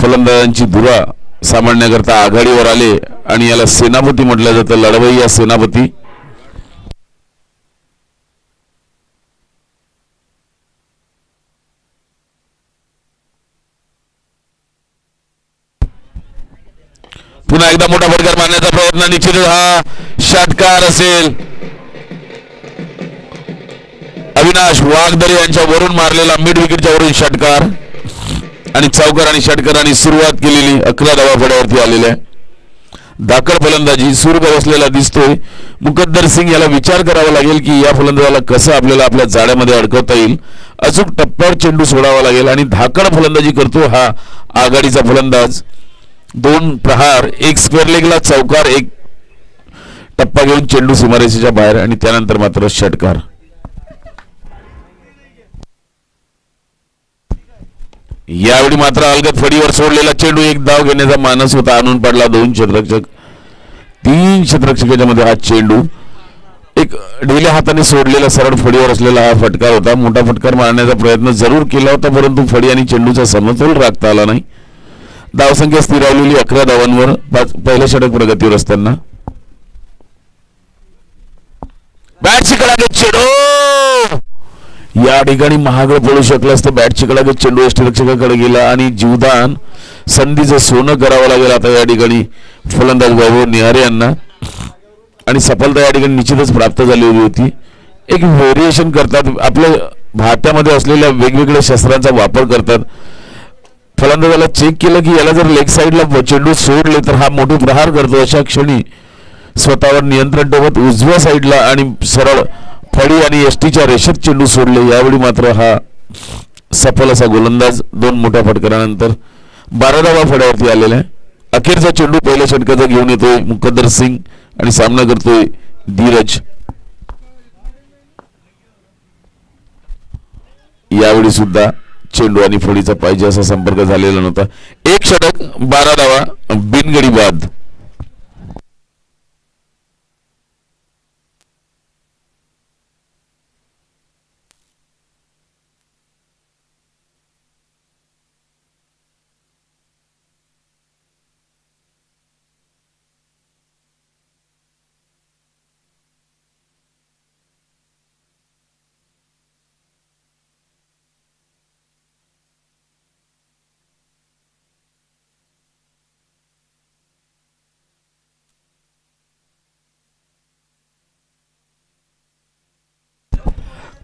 फलंदाजांची धुरा सामान्याकरता आघाडीवर आले आणि याला सेनापती म्हटलं जातं. लढवय्या सेनापती. पुन्हा एकदा मोठा फटकार मारण्याचा प्रयत्न, निश्चितच हा षटकार असेल. अविनाश वाघदरे यांच्या वरून मारलेला मिड विकेटच्या वरून षटकार आणि चौकार आणि षटकारांनी सुरुवात केलेली 11 धावा फड्यावरती आलेल्या. धाकड फलंदाजी सूर बसलेला दिसतोय. मुकद्दर सिंग याला विचार करावा लागेल की या फलंदाजाला कसं आपल्याला आपल्या जाळ्यामध्ये अडकवता येईल. अचूक टप्प्यावर चेंडू सोडावा लागेल आणि धाकड फलंदाजी करतो हा आघाडीचा फलंदाज. 2 प्रहार, 1 स्क्वेअर लेगला चौकार, 1 टप्पा घेऊन चेंडू सीमारेषेच्या बाहेर आणि त्यानंतर मात्र षटकार. यावेळी मात्र अलगद फडीवर सोडलेला चेंडू, 1 धाव घेण्याचा मानस होता, आणून पडला 2 क्षेत्ररक्षक. 3 क्षेत्ररक्षकाच्या मध्ये हा चेंडू एक ढिल्या हाताने सोडलेला सरळ फडीवर असलेला हा फटकार होता. मोठा फटकार मारण्याचा प्रयत्न जरूर केला होता, परंतु फडी आणि चेंडूचा समतोल राखता आला नाही. धावसंख्या स्थिरावलेली 11 धावांवर पहिल्या षटक प्रगतीवर असताना. बॅटची कडागत चेंडू या ठिकाणी महागड पडू शकलं असतं. बॅटची कडागत चेंडू यष्टीरक्षकाकडे गेला आणि जीवदान संधीचं सोनं करावं लागेल आता या ठिकाणी फलंदाज वैभव निहारे यांना. आणि सफलता या ठिकाणी निश्चितच प्राप्त झालेली होती. एक व्हेरिएशन करतात, आपल्या भारतामध्ये असलेल्या वेगवेगळ्या शस्त्रांचा वापर करतात. फलंदाजाला चेक केलं की याला जर लेग साईडला चेंडू सोडले तर हा मोठे प्रहार करतो. अशा क्षणी स्वतःवर नियंत्रण ठेवत उजव्या साईडला आणि सरळ फडी आणि यष्टीच्या रेषेत चेंडू सोडले. यावेळी मात्र हा सफल असा गोलंदाज 2 मोठ्या फटकारानंतर 12 धावा फड्यावरती आलेला आहे. अखेरचा चेंडू पहिल्या षटकाचा घेऊन येतोय मुकद्दर सिंग आणि सामना करतोय धीरज. यावेळी सुद्धा चेंडू आणि फडीचा पाहिजे असा संपर्क झालेला नव्हता. 1 षटक 12 धावा बिनगडी बाद.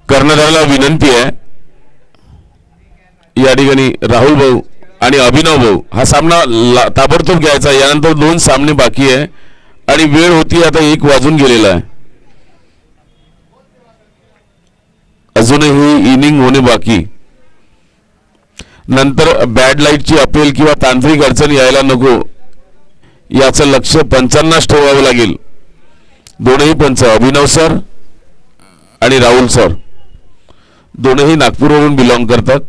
कर्णधाराला विनंती आहे या ठिकाणी राहुल भाऊ आणि अभिनव भाऊ हा सामना ताबडतोब घ्यायचा. यानंतर 2 सामने बाकी आहे आणि वेळ होती आता 1 वाजून गेलेला आहे. अजूनही इनिंग होणे बाकी. नंतर बॅड लाईटची अपील किंवा तांत्रिक अडचण यायला नको याचं लक्ष पंचांनाच ठेवावं लागेल. दोनही पंच अभिनव सर आणि राहुल सर दोनही नागपूरवरून बिलॉंग करतात.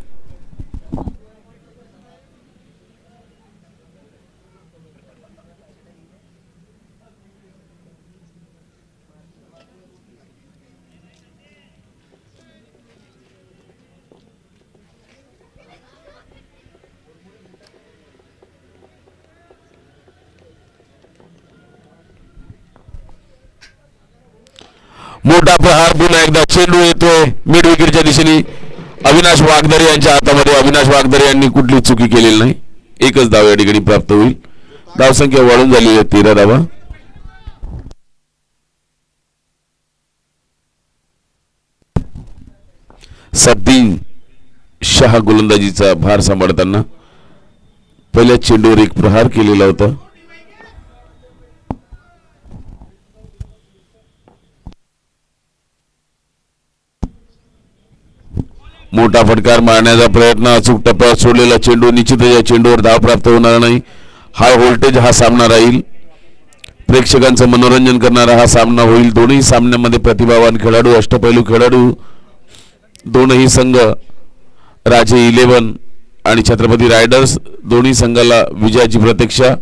मोठा प्रहार पुन्हा एकदा चेंडू येतोय मिड विकेटच्या दिशेने. अविनाश वाघदरे यांच्या हातामध्ये. अविनाश वाघदरे यांनी कुठली चुकी केलेली नाही. एकच धाव या ठिकाणी प्राप्त होईल. धावसंख्या वाढून झालेली आहे 13 धावा. सद्दीन शहा गोलंदाजीचा भार सांभाळताना पहिल्या चेंडूवर एक प्रहार केलेला होता. मोठा फटकार मारण्याचा प्रयत्न. अचूक टप्प्यावर सोडलेला चेंडू. निश्चितच या चेंडूवर धाव प्राप्त होणार नाही. हाय व्होल्टेज हा सामना राहील. प्रेक्षकांचं मनोरंजन करणारा हा सामना होईल. दोन्ही सामन्यामध्ये प्रतिभावान खेळाडू, अष्टपैलू खेळाडू. दोनही संघ राजे 11 आणि छत्रपती रायडर्स दोन्ही संघाला विजयाची प्रतीक्षा.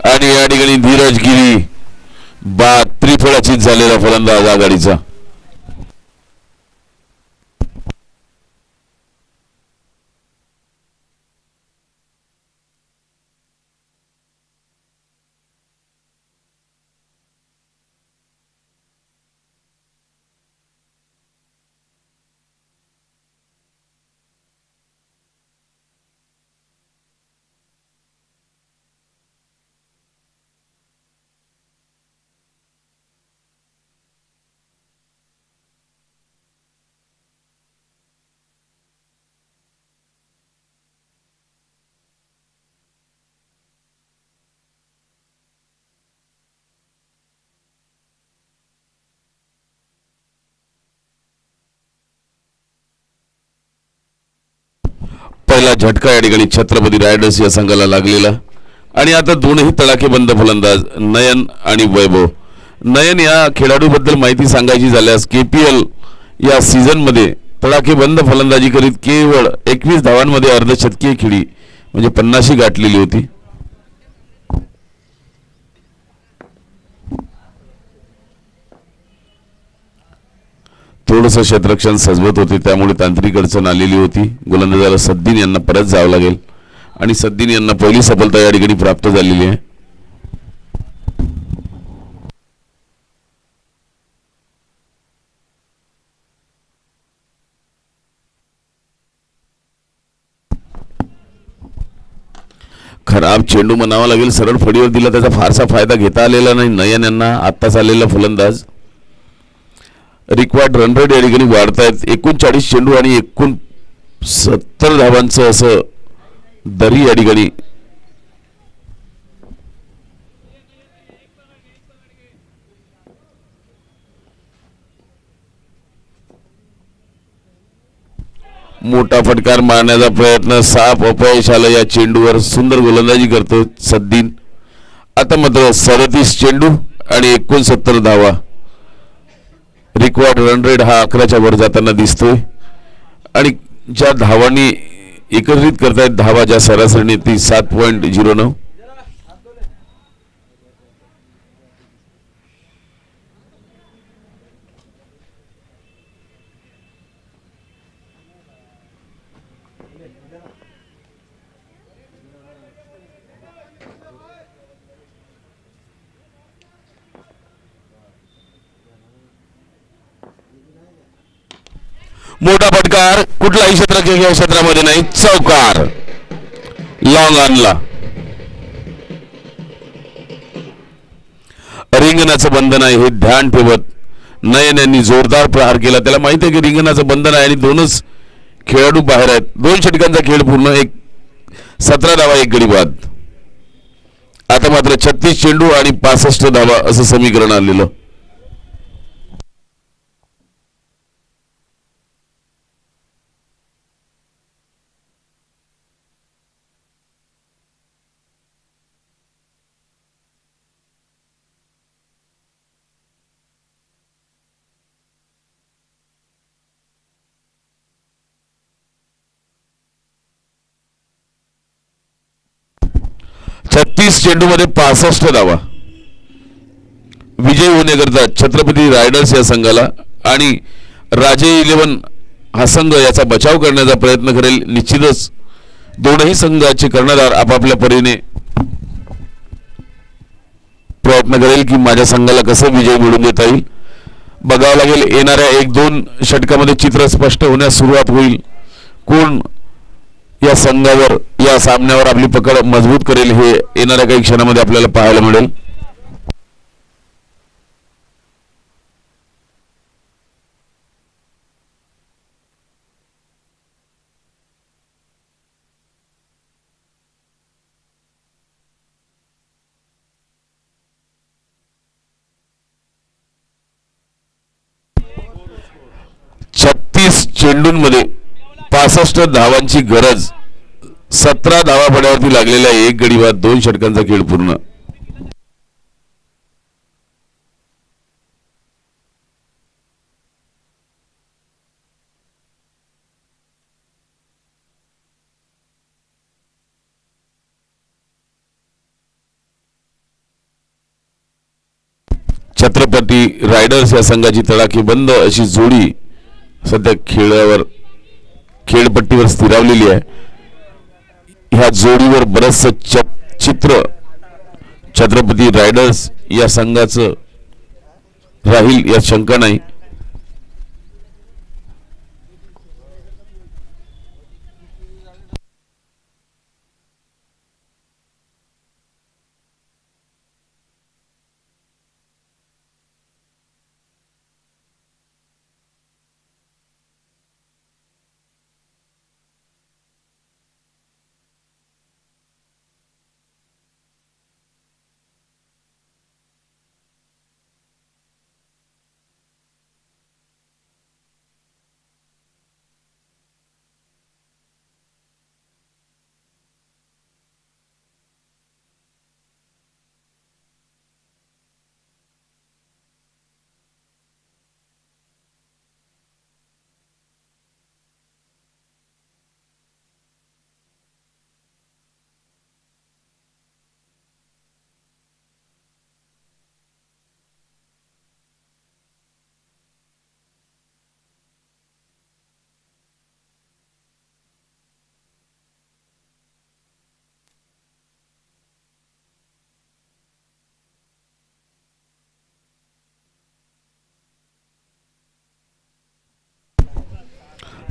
आणि या ठिकाणी धीरज गिरी बाद त्रिफळाचीत झालेला फलंदाज आघाडीचा. पहिला झटका या ठिकाणी छत्रपती रायडर्स या संघाला लागलेला. आणि आता दोनही तडाखेबंद फलंदाज नयन आणि वैभव. नयन या खेळाडूबद्दल माहिती सांगायची झाल्यास KPL या सीझनमध्ये तडाखेबंद फलंदाजी करीत केवळ 21 धावांमध्ये अर्धशतकीय खेळी म्हणजे 50 गाठलेली होती. थोडंसं क्षेत्ररक्षण सजवत होते त्यामुळे तांत्रिक अडचण आलेली होती. गोलंदाजाला सद्दीन यांना परत जावं लागेल आणि सद्दीन यांना पहिली सफलता या ठिकाणी प्राप्त झालेली आहे. खराब चेंडू म्हणावा लागेल. सरळ फळीवर दिला त्याचा फारसा फायदा घेता आलेला नाही नयन यांना. आत्ताच आलेला फलंदाज. रिक्वायर्ड रन रेट या ठिकाणी वाढतायत. 39 चेंडू आणि 69 धावांचं असं दरी या ठिकाणी. मोठा फटकार मारण्याचा प्रयत्न. साफ अपयश आलं या चेंडूवर. सुंदर गोलंदाजी करतो सद्दीन. आता मात्र 37 चेंडू आणि 69 धावा. रिक्वायर्ड रन रेट हा 11च्या वर जाताना दिसतोय आणि ज्या धावांनी एकत्रित करतायत धावा ज्या सरासरीने ती 7.09. मोठा फटकार. कुठलाही क्षेत्रामध्ये नाही. चौकार. लॉंग आणला. रिंगणाचं बंधन आहे हे ध्यान ठेवत नयन यांनी जोरदार प्रहार केला. त्याला माहिती आहे की रिंगणाचं बंधन आहे आणि दोनच खेळाडू बाहेर आहेत. 2 षटकांचा खेळ पूर्ण. 17 धावा 1 गडी बाद. आता मात्र 36 चेंडू आणि 65 धावा असं समीकरण आलेलं. चेंडू मध्ये 65 धावा विजय होण्याकरता छत्रपती रायडर्स या संघाला आणि राजे 11 हा संघ याचा बचाव करण्याचा प्रयत्न करेल. निश्चितच दोनही संघाचे कर्णधार आपापल्या परीने प्रयत्न करेल की माझ्या संघाला कसं विजय मिळवून देता येईल. बघावं लागेल. येणाऱ्या 1-2 षटकामध्ये चित्र स्पष्ट होण्यास सुरुवात होईल. कोण या संघावर या सामन्यावर आपली पकड मजबूत करेल हे येणाऱ्या काही क्षणामध्ये आपल्याला पाहायला मिळेल. चेंडूंमध्ये 65 धावांची गरज. 17 धावा पड्यावरती लागलेल्या 1 गडी बाद. 2 षटकांचा खेळ पूर्ण. छत्रपती रायडर्स या संघाची तडाखेबंद अशी जोडी सध्या खेळपट्टीवर स्थिरावलेली आहे. ह्या जोडीवर बरंचसं चित्र छत्रपती रायडर्स या संघाचं राहील यात शंका नाही.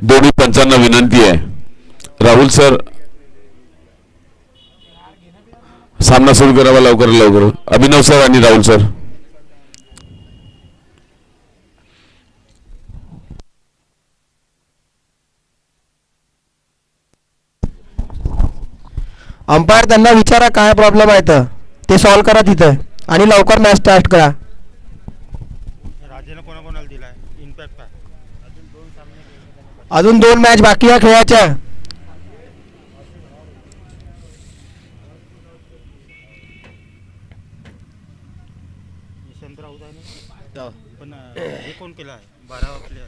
दोन्ही पंचांना विनंती आहे. राहुल सर सामना सुरू करावा लवकर. अभिनव सर आणि राहुल सर. अंपायर त्यांना विचारा काय प्रॉब्लेम आहे तर ते सॉल्व करा तिथे आणि लवकर मॅच स्टार्ट करा. राजेने कोणाकोणाला दिलाय इम्पॅक्ट काय अजून 2 मॅच बाकी आहे खेळायच्या. यशवंत राऊत आहे ना पण हे कोण केलं आहे 12वा प्लेअर.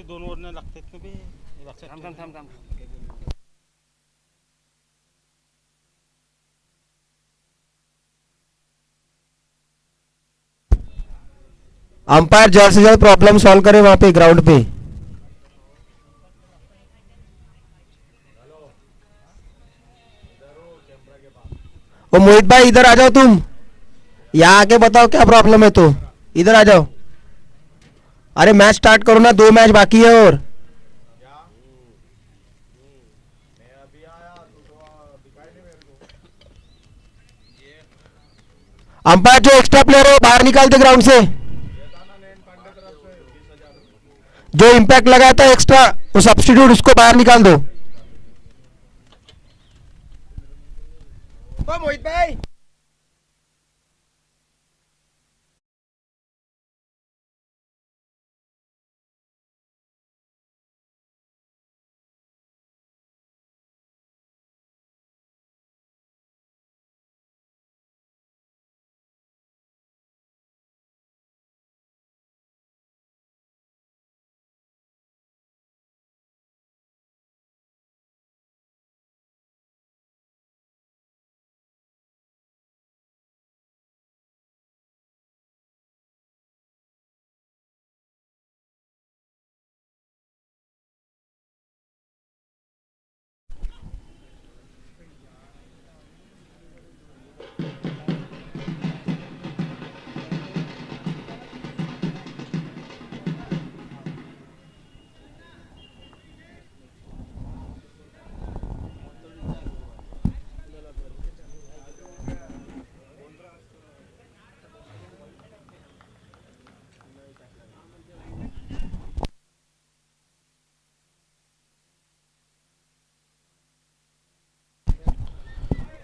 दोन ओव्हर लागतात ना बे. थांब. अंपायर जल्द से जल्द प्रॉब्लम सॉल्व करे वहाँ पे ग्राउंड पे। ओ मोहित भाई इधर आ जाओ तुम, यहाँ आके बताओ क्या प्रॉब्लम है तो, इधर आ जाओ। अरे मैच स्टार्ट करो ना, 2 मैच बाकी है और। अंपायर जो एक्स्ट्रा प्लेयर है वो बाहर निकाल दे ग्राउंड से, जो इम्पैक्ट लगाया था एक्स्ट्रा वो सब्स्टिट्यूट उसको बाहर निकाल दो। ओ मोहित भाई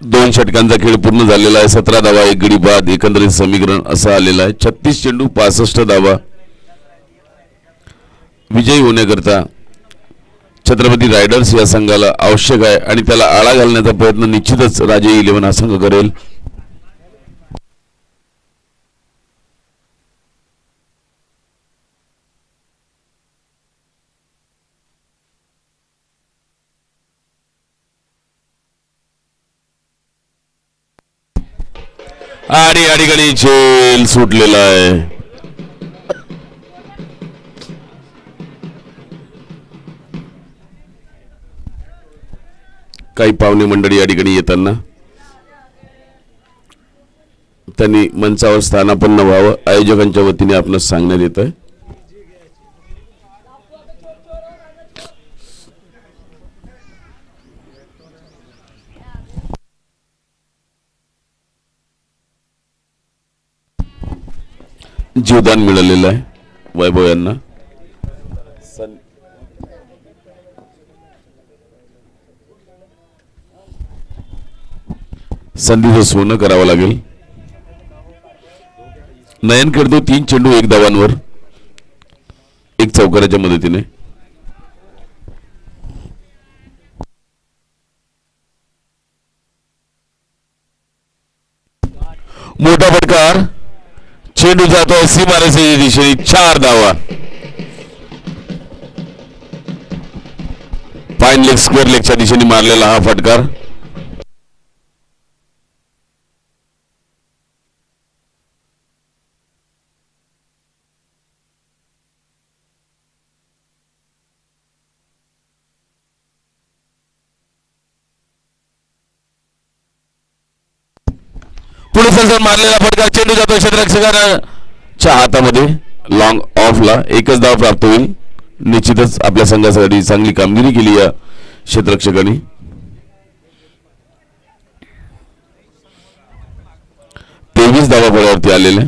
दोन षटकांचा खेळ पूर्ण झालेला आहे. 17 धावा 1 गडी बाद, एकंदरीत समीकरण असं आलेलं आहे. 36 चेंडू 65 धावा. विजयी होण्याकरता छत्रपती रायडर्स या संघाला आवश्यक आहे आणि त्याला आळा घालण्याचा प्रयत्न निश्चितच राजे 11 हा संघ करेल. आणि अडीगडी झेल सुटलेला आहे. काही पाहुणे मंडळी या ठिकाणी येताना त्यांनी मंचावर स्थानापन्न व्हावं आयोजकांच्या वतीने आपलं सांगण्यात येत आहे. जीवदान मिळालेलं आहे वैभव यांना. संधीचं सोनं करावं लागेल. नयन खेळतो 3 चेंडू 1 धावांवर 1 चौकाराच्या मदतीने. मोठा फटकार, चेंडू जातोय सीमारेषेच्या दिशेने. 4 धावा. फाईन लेग स्क्वेअर लेगच्या दिशेने मारलेला हा फटकार. पुढे सलसन मारलेला फटका, चेंडू जातो क्षेत्ररक्षकाच्या हातामध्ये. लॉंग ऑफला 1च धाव प्राप्त होईल. निश्चितच आपल्या संघासाठी चांगली कामगिरी केली या क्षेत्ररक्षकांनी. तेवीस धावा फळ्यावरती आलेल्या.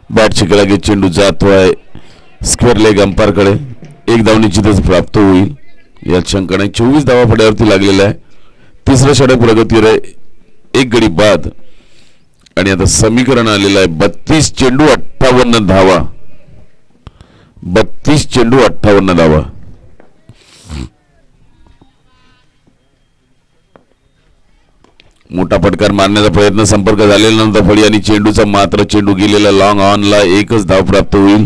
बॅट शिकला की चेंडू जातोय स्क्वेअर लेग अंपायरकडे. 1 धाव निश्चितच प्राप्त होईल यात शंका नाही. 24 धावा फळ्यावरती लागलेला आहे. तिसरं षटक प्रगतीवर आहे. 1 गडी बाद आणि आता समीकरण आलेलं आहे 32 चेंडू 58 धावा. 32 चेंडू 58 धावा. मोठा फटकार मारण्याचा प्रयत्न संपर्क झालेला नव्हता फळी आणि चेंडूचा मात्र चेंडू गेलेला लॉंग ऑनला. 1च धाव प्राप्त होईल.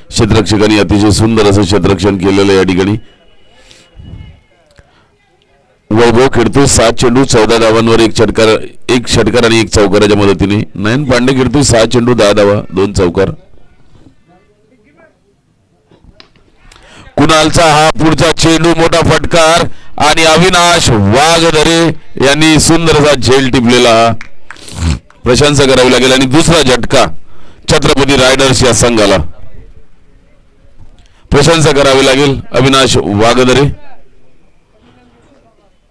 क्षेत्ररक्षकांनी अतिशय सुंदर असं क्षेत्ररक्षण केलेलं या ठिकाणी. वैभव खेळतो 7 चेंडू 14 धावांवर एक षटकार आणि एक चौकाराच्या मदतीने. नयन पांडे खेळतो 6 चेंडू 10 धावा 2 चौकार. कुणालचा हा पुढचा चेंडू मोठा फटकार आणि अविनाश वाघदरे यांनी सुंदर असा झेल टिपलेला प्रशंसा करावी लागेल. आणि दुसरा झटका छत्रपती रायडर्स या संघाला प्रशंसा करावी लागेल. अविनाश वाघदरे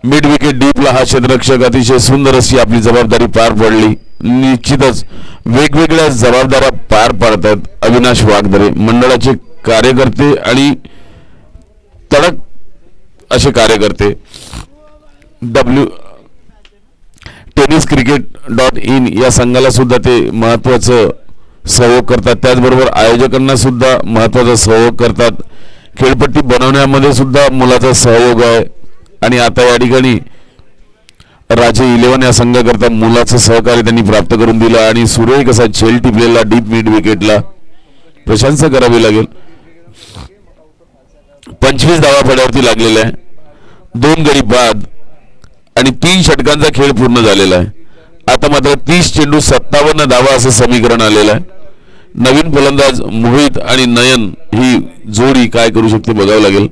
मिड विकेट डीपला हा क्षेत्ररक्षक अतिशय सुंदर अशी आपली जबाबदारी पार पडली. निश्चितच वेगवेगळ्या जबाबदाऱ्या पार पाडतात अविनाश वाघदरे. मंडळाचे कार्यकर्ते आणि तडक असे कार्यकर्ते. tenniscricket.in या संघाला सुद्धा ते महत्वाचं सहयोग करतात. त्याचबरोबर आयोजकांना सुद्धा महत्वाचा सहयोग करतात. खेळपट्टी बनवण्यामध्ये सुद्धा मुलाचा सहयोग आहे. आणि आता या ठिकाणी राजे 11 या संघाकरता मुलाचं सहकार्य त्यांनी प्राप्त करून दिलं आणि सुरेख असा झेल टिपलेला डीप मिड विकेटला प्रशंसा करावी लागेल. 25 धावा फळ्यावरती लागलेला आहे. 2 गडी बाद आणि 3 षटकांचा खेळ पूर्ण झालेला आहे. आता मात्र 30 चेंडू 57 धावा असं समीकरण आलेलं आहे. नवीन फलंदाज मोहित आणि नयन ही जोडी काय करू शकते बघावं लागेल.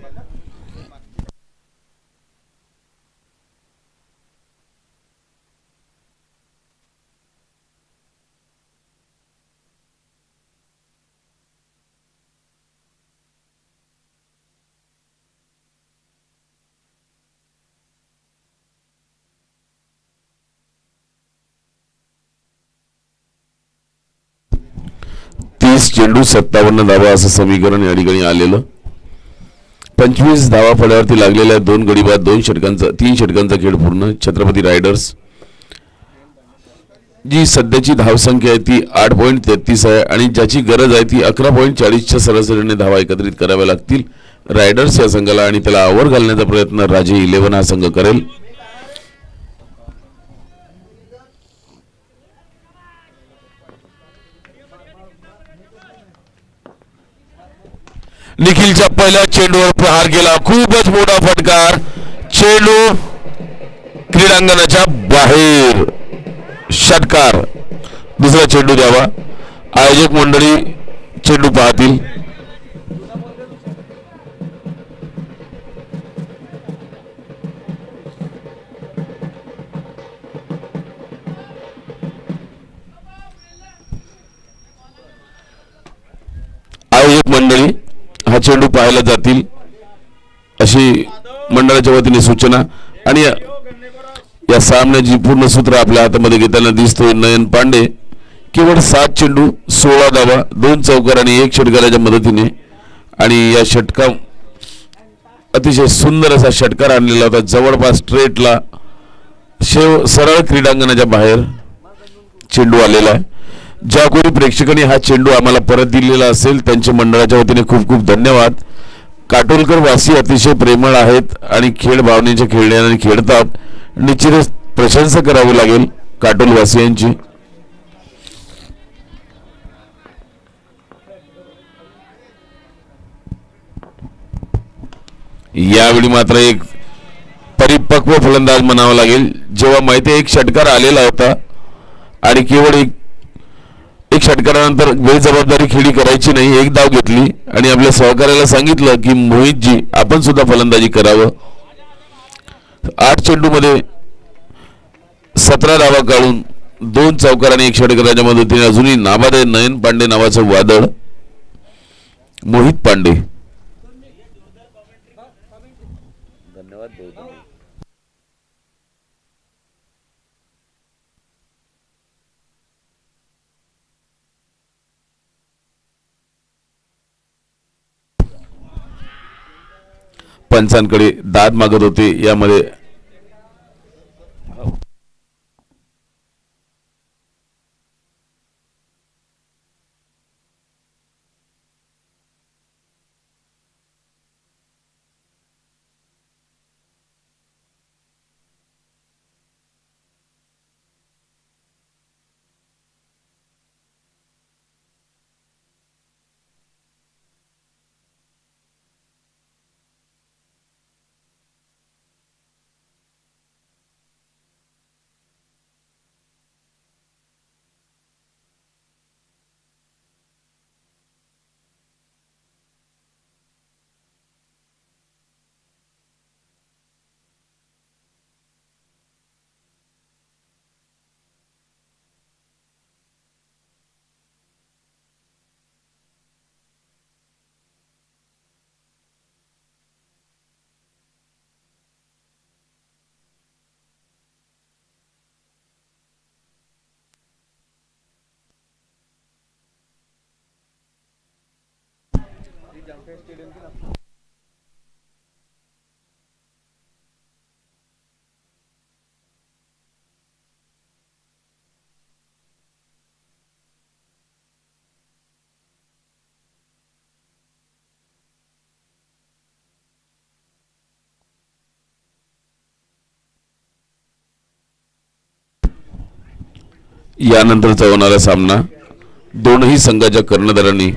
चेंडू 57 धावा असं समीकरण या ठिकाणी आलेलं. 25 धावा फळ्यावरती लागलेल्या 2 गडी बाद 3 षटकांचा खेळ पूर्ण. छत्रपती रायडर्स जी सध्याची धावसंख्या आहे ती 8.33 आहे आणि ज्याची गरज आहे ती 11.40च्या सरासरीने धावा एकत्रित कराव्या लागतील रायडर्स या संघाला. आणि त्याला आवर घालण्याचा प्रयत्न राजे 11 हा संघ करेल. निखिलच्या पहिल्या चेंडूवर प्रहार केला. खूपच मोठा फटकार. चेंडू क्रीडांगणाच्या बाहेर. षटकार. दुसरा चेंडू द्यावा. आयोजक मंडळी चेंडू पाहतील. आयोजक मंडळी हा चेंडू पाहायला जातील अशी मंडळाच्या वतीने सूचना. आणि या सामन्याची पूर्ण सूत्र आपल्या हातामध्ये घेताना दिसतोय नयन पांडे. केवळ 7 चेंडू 16 धावा 2 चौकार आणि 1 षटकाराच्या मदतीने. आणि या षटका अतिशय सुंदर असा षटकार आणलेला होता. जवळपास स्ट्रेटला सरळ क्रीडांगणाच्या बाहेर चेंडू आलेला आहे. ज्या कोणी प्रेक्षकांनी हा चेंडू आम्हाला परत दिलेला असेल त्यांच्या मंडळाच्या वतीने खूप खूप धन्यवाद. काटोलकर वासी अतिशय प्रेमळ आहेत आणि खेळ भावनेच्या खेळण्याने खेळतात. निश्चितच प्रशंसा करावी लागेल काटोलवासियांची. यावेळी मात्र एक परिपक्व फलंदाज म्हणावा लागेल. जेव्हा माहिती एक षटकार आलेला होता आणि केवळ एक षटकारानंतर बेजबाबदारी खेळी करायची नाही. एक धाव घेतली आणि आपल्या सहकार्याला सांगितलं की मोहितजी आपण सुद्धा फलंदाजी करावं. 8 चेंडूमध्ये 17 धावा काढून 2 चौकार आणि 1 षटकाराच्या मदतीने अजूनही नाबाद आहे नयन पांडे नावाचं वादळ. मोहित पांडे पंचांकडे दाद मागत होते. यामध्ये यानंतरचा होणारा सामना दोनही संघाच्या कर्णधारांनी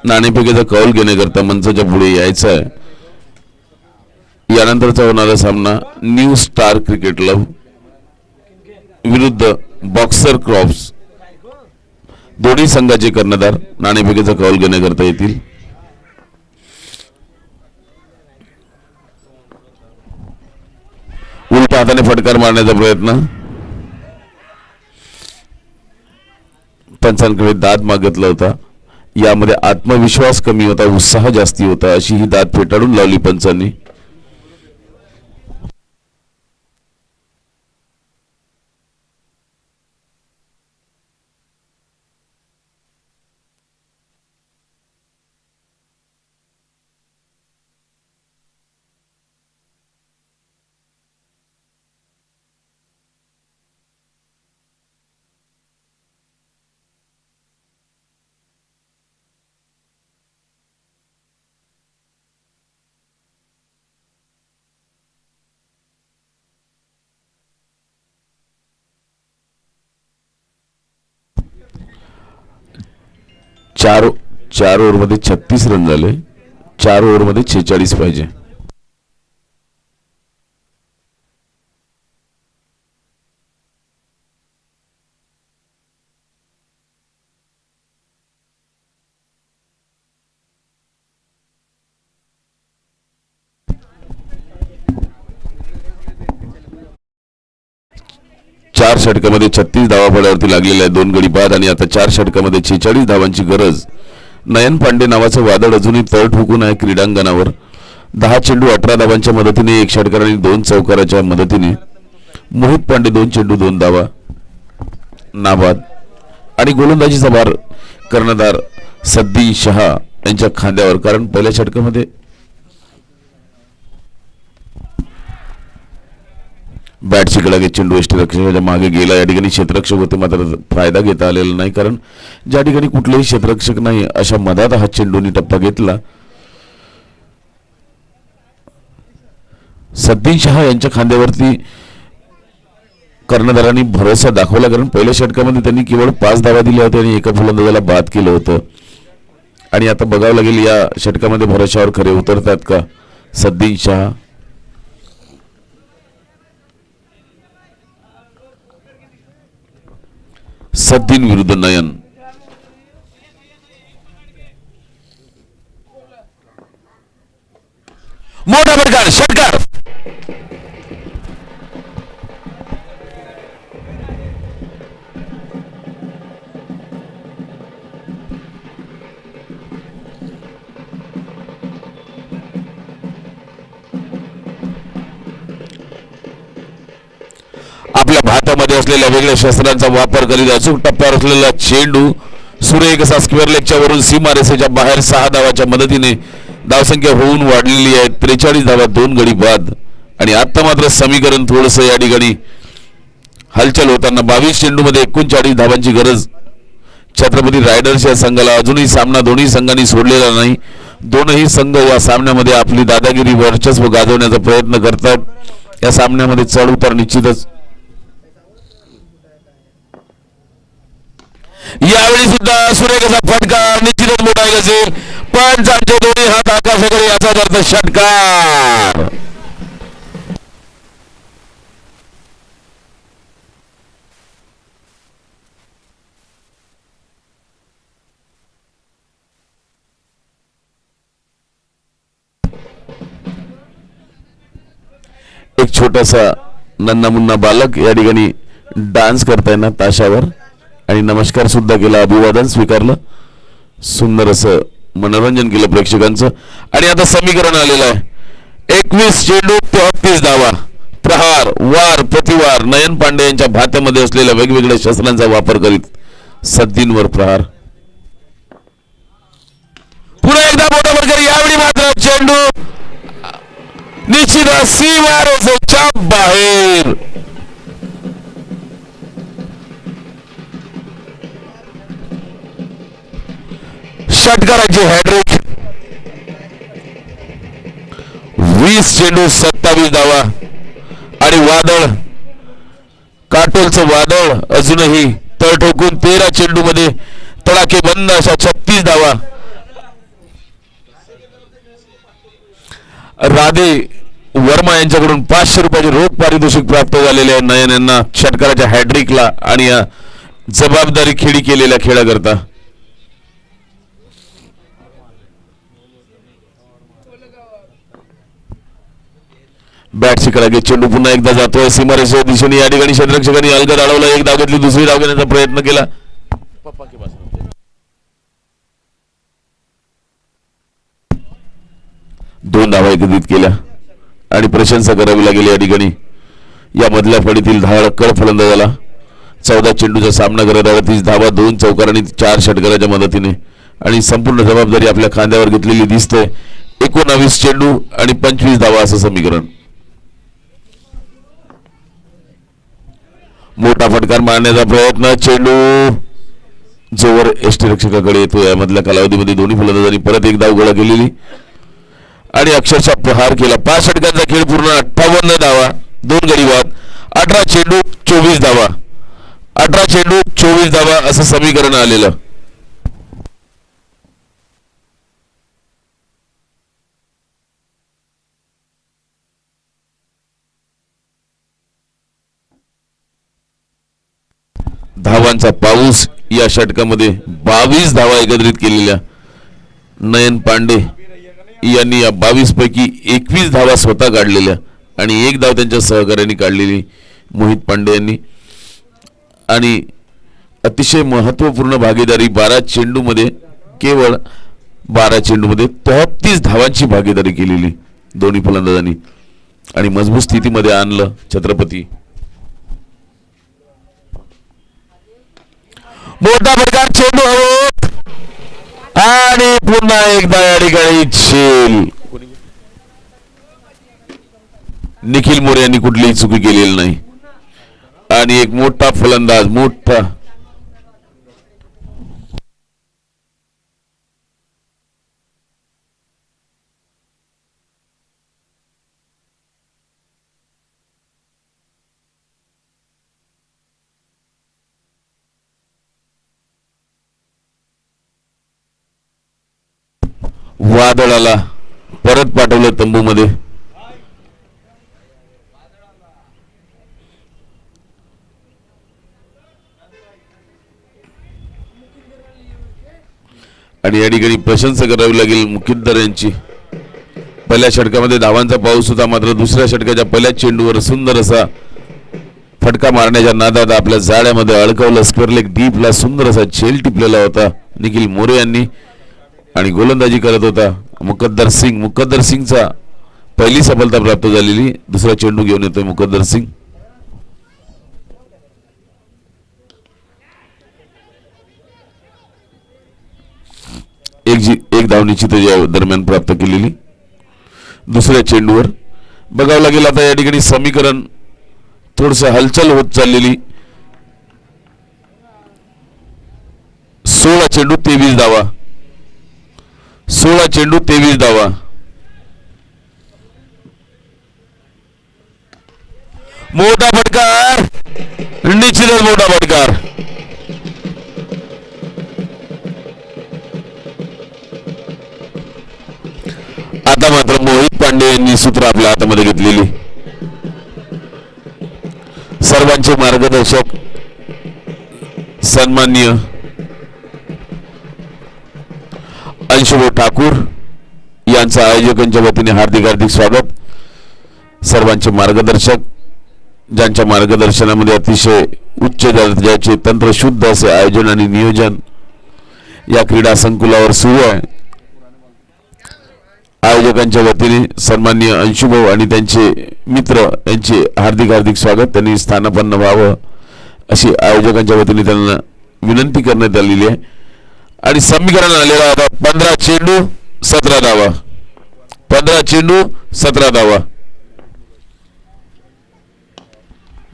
नाणेफेकीचा कौल घेण्याकरता मंचाच्या पुढे यायचा आहे. यानंतरचा होणारा सामना न्यू स्टार क्रिकेट क्लब विरुद्ध बॉक्सर क्रॉप्स. दोन्ही संघाचे कर्णधार नाणेफेकीचा कौल घेण्याकरता येतील. उलट्या हाताने फटकार मारण्याचा प्रयत्न. पंचांकडे दाद मागितला होता. यामध्ये आत्मविश्वास कमी होता, उत्साह जास्ती होता, अशी ही दाद फेटाळून लावली पंचांनी. चार ओव्हरमध्ये 36 रन झाले. 4 ओव्हरमध्ये 46 पाहिजे. चार षटकामध्ये 36 धावा पडावरती लागलेल्या आहेत. 2 गडी बाद आणि आता 4 षटकामध्ये 46 धावांची गरज. नयन पांडे नावाचं वादळ अजूनही तळ ठोकून आहे क्रीडांगणावर. 10 चेंडू 18 धावांच्या मदतीने 1 षटकार आणि 2 चौकाराच्या मदतीने मोहित पांडे 2 चेंडू 2 धावा नाबाद. आणि गोलंदाजीचा भार कर्णधार सद्दी शहा यांच्या खांद्यावर. कारण पहिल्या षटकामध्ये बॅटची कडा चेंडू यष्टीरक्षकाच्या मागे गेला. या ठिकाणी क्षेत्ररक्षक होते मात्र फायदा घेता आलेला नाही. कारण ज्या ठिकाणी कुठलेही क्षेत्ररक्षक नाही अशा मधात हा चेंडूनी टप्पा घेतला. सद्दी शहा यांच्या खांद्यावरती कर्णधारांनी भरोसा दाखवला. कारण पहिल्या षटकामध्ये त्यांनी केवळ 5 धावा दिल्या होत्या आणि एका फलंदाजाला बाद केलं होतं. आणि आता बघावं लागेल या षटकामध्ये भरोशावर खरे उतरतात का सद्दी शहा. सद्दीन विरुद्ध नयन. मोठा फटकार, षटकार. आपल्या भातामध्ये असलेल्या वेगळ्या शस्त्रांचा वापर करीत अचूक टप्प्यावर असलेला चेंडू सुरेख असा स्क्वेअर लेगच्या वरून सीमारेषेच्या बाहेर 6 धावाच्या मदतीने धावसंख्या होऊन वाढलेली आहे. 43 धावा 2 गडी बाद. आणि आता मात्र समीकरण थोडंसं या ठिकाणी हालचाल होताना 22 चेंडूमध्ये 39 धावांची गरज. छत्रपती रायडर्स या संघाला अजूनही सामना दोन्ही संघांनी सोडलेला नाही. दोनही संघ या सामन्यामध्ये आपली दादागिरी वर्चस्व गाजवण्याचा प्रयत्न करतात. या सामन्यामध्ये चढ उतार निश्चितच. यावेळी सुद्धा सुरेख असा फटकार निश्चितच मोठा असेल. पंचांचे दोन्ही हात आकाशाकडे याचा अर्थ षटकार. एक छोटासा नन्ना मुन्ना बालक या ठिकाणी डान्स करताय ना ताशावर आणि नमस्कार सुद्धा केला, अभिवादन स्वीकारलं. सुंदर असं मनोरंजन केलं प्रेक्षकांचं. आणि आता समीकरण आलेलं आहे. 21 चेंडू 33 धावा. प्रहार वार प्रतिवार नयन पांडे यांच्या भात्यामध्ये असलेल्या वेगवेगळ्या शस्त्रांचा वापर करीत सद्दींवर प्रहार. पुन्हा एकदा मोठा फटकार. यावेळी चेंडू निश्चित सीमारेषेच्या बाहेर. षटकाराची हॅट्रिक. 20 चेंडू 27 धावा आणि वादळ काटोलचं वादळ अजूनही तळ ठोकून 13 चेंडू मध्ये तडाखे बंद अशा 36 धावा. राधे वर्मा यांच्याकडून 500 रुपयाचे रोख पारितोषिक प्राप्त झालेले आहे नयन यांना षटकाराच्या हॅट्रिकला आणि या जबाबदारी खेळी केलेल्या खेळाकरता. बॅट शिकला चेंडू पुन्हा एकदा जातोय सीमारेषेच्या दिशेने. या ठिकाणी क्षेत्ररक्षकांनी अलगद अडवला. एक धाव घेतली, दुसरी धाव घेण्याचा प्रयत्न केला. 2 धावा एकत्रित केल्या आणि प्रशंसा करावी लागेल या ठिकाणी. या मधल्या फळीतील धावकड फलंदाजाला 14 चेंडूचा सामना करत 38 धावा 2 चौकार आणि 4 षटकाराच्या मदतीने आणि संपूर्ण जबाबदारी आपल्या खांद्यावर घेतलेली दिसते. 19 चेंडू आणि 25 धावा असं समीकरण. मोठा फटकार मारण्याचा प्रयत्न. चेंडू जोवर यष्टीरक्षकाकडे येतो. यामधल्या कालावधीमध्ये दोन्ही फलंदाजांनी परत एक धाव गोळा केलेली आणि अक्षरशः प्रहार केला. 5 षटकांचा खेळ पूर्ण. 58 धावा 2 गडी बाद. 18 चेंडू 24 धावा. 18 चेंडू 24 धावा असं समीकरण आलेलं. धावांचा पाऊस. या षटकामध्ये 22 धावा एकत्रित केलेल्या नयन पांडे यांनी या 22 पैकी 21 धावा स्वतः काढलेल्या आणि 1 धाव त्यांच्या सहकार्याने काढलेली मोहित पांडे यांनी. आणि अतिशय महत्वपूर्ण भागीदारी 12 चेंडूमध्ये केवळ 12 चेंडूमध्ये 33 धावांची भागीदारी केलेली दोन्ही फलंदाजांनी आणि मजबूत स्थितीमध्ये आणलं छत्रपती. मोठा फटकार. चेंडू हवेत आणि पुन्हा एकदा या ठिकाणी झेल. निखिल मोरे यांनी कुठलीही चुकी केलेली नाही आणि एक मोठा फलंदाज मोठा वादळाला परत पाठवलं तंबूमध्ये. आणि या ठिकाणी प्रशंसा करावी लागेल मुकिद्दर यांची. पहिल्या षटकामध्ये धावांचा पाऊस होता मात्र दुसऱ्या षटकाच्या पहिल्या चेंडूवर सुंदर असा फटका मारण्याच्या नादात आपल्या जाळ्यामध्ये अडकवलं. स्क्वेअर लेग डीपला सुंदर असा झेल टिपलेला होता निखिल मोरे यांनी आणि गोलंदाजी करत होता मुकद्दर सिंग. मुकद्दर सिंगचा पहिली सफलता प्राप्त झालेली. दुसरा चेंडू घेऊन येतोय मुकद्दर सिंग. एक धाव निश्चित या दरम्यान प्राप्त केलेली. दुसऱ्या चेंडूवर बघावं लागेल आता या ठिकाणी समीकरण थोडस हालचाल होत चाललेली. 16 चेंडू 23 धावा. 16 चेंडू 23 धावा. मोठा फटकार. निश्चितच मोठा फटकार. आता मात्र मोहित पांडे यांनी सूत्र आपल्या हातामध्ये घेतलेली. सर्वांचे मार्गदर्शक सन्माननीय अंशुभाऊ ठाकूर यांचं आयोजकांच्या वतीने हार्दिक हार्दिक स्वागत. सर्वांचे मार्गदर्शक ज्यांच्या मार्गदर्शनामध्ये अतिशय उच्च दर्जाचे तंत्रशुद्ध असे आयोजन आणि नियोजन या क्रीडा संकुलावर सुरू आहे. आयोजकांच्या वतीने सन्माननीय अंशुभाऊ आणि त्यांचे मित्र यांचे हार्दिक हार्दिक स्वागत. त्यांनी स्थानापन्न व्हावं अशी आयोजकांच्या वतीने त्यांना विनंती करण्यात आलेली आहे. आणि समीकरण आलेला होता 15 चेंडू 17 धावा. 15 चेंडू 17 धावा.